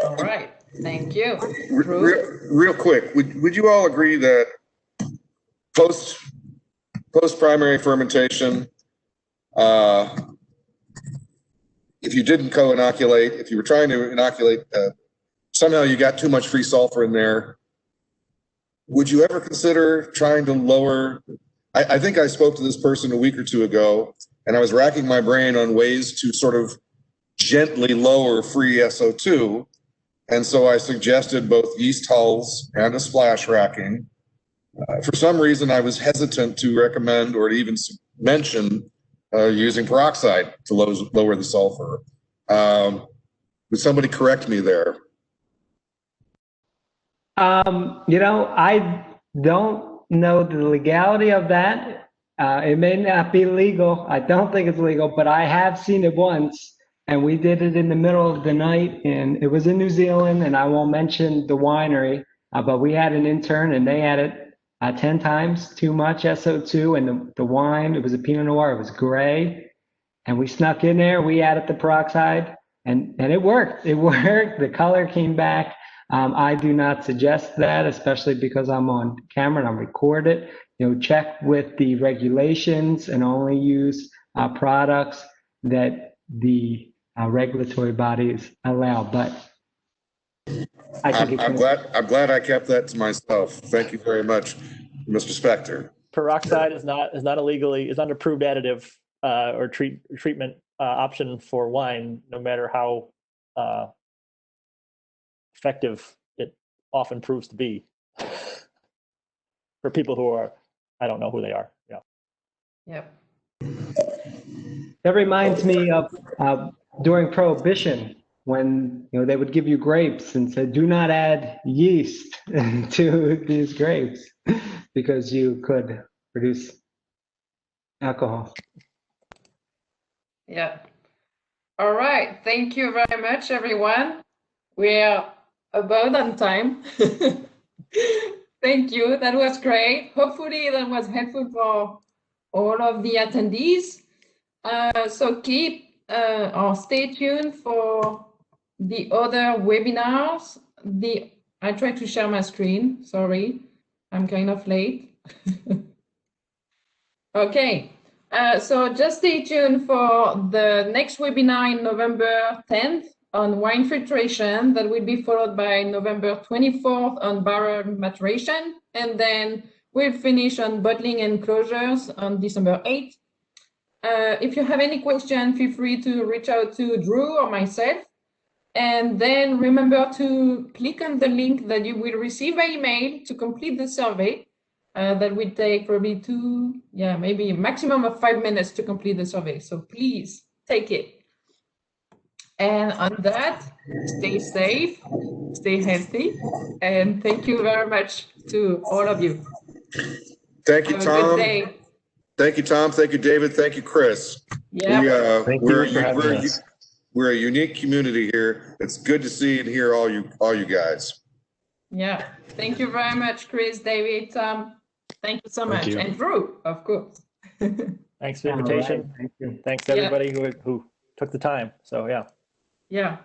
All right, thank you. Real quick, would you all agree that post primary fermentation, if you didn't co-inoculate, if you were trying to inoculate, somehow you got too much free sulfur in there, would you ever consider trying to lower? I think I spoke to this person a week or two ago, and I was racking my brain on ways to sort of gently lower free SO2. And so I suggested both yeast hulls and a splash racking. For some reason, I was hesitant to recommend or to even mention using peroxide to lower the sulfur. Would somebody correct me there? I don't know the legality of that. It may not be legal. I don't think it's legal, but I have seen it once, and we did it in the middle of the night, and it was in New Zealand, and I won't mention the winery, but we had an intern, and they had it 10 times too much SO2, and the wine, it was a Pinot Noir, it was gray, and we snuck in there, we added the peroxide, and it worked. It worked. The color came back. I do not suggest that, especially because I'm on camera and I'm recorded. Check with the regulations and only use products that the regulatory bodies allow. But I think I'm glad I kept that to myself. Thank you very much, Mr. Spector. Peroxide is not an approved additive or treatment option for wine, no matter how effective it often proves to be for people who I don't know who they are. Yeah. Yep. That reminds me of during Prohibition, when they would give you grapes and said, do not add yeast to these grapes because you could produce alcohol. Yeah. All right. Thank you very much, everyone. We're about on time. Thank you. That was great. Hopefully that was helpful for all of the attendees. So keep or stay tuned for the other webinars. I tried to share my screen. Sorry, I'm kind of late. Okay. So just stay tuned for the next webinar in November 10th on wine filtration. That will be followed by November 24th on barrel maturation. And then we'll finish on bottling and closures on December 8th. If you have any questions, feel free to reach out to Drew or myself. And then remember to click on the link that you will receive by email to complete the survey. That will take probably maybe a maximum of 5 minutes to complete the survey. So please take it. And on that, stay safe, stay healthy, and thank you very much to all of you. Thank you, Have Tom. a good day. Thank you, Tom. Thank you, David. Thank you, Chris. Yeah. We're a unique community here. It's good to see and hear all you guys. Yeah. Thank you very much, Chris, David, Tom. Thank you so much. you. And Drew, of course. Thanks for the invitation. Right. Thank you. Thanks to everybody who took the time. So yeah. Yeah.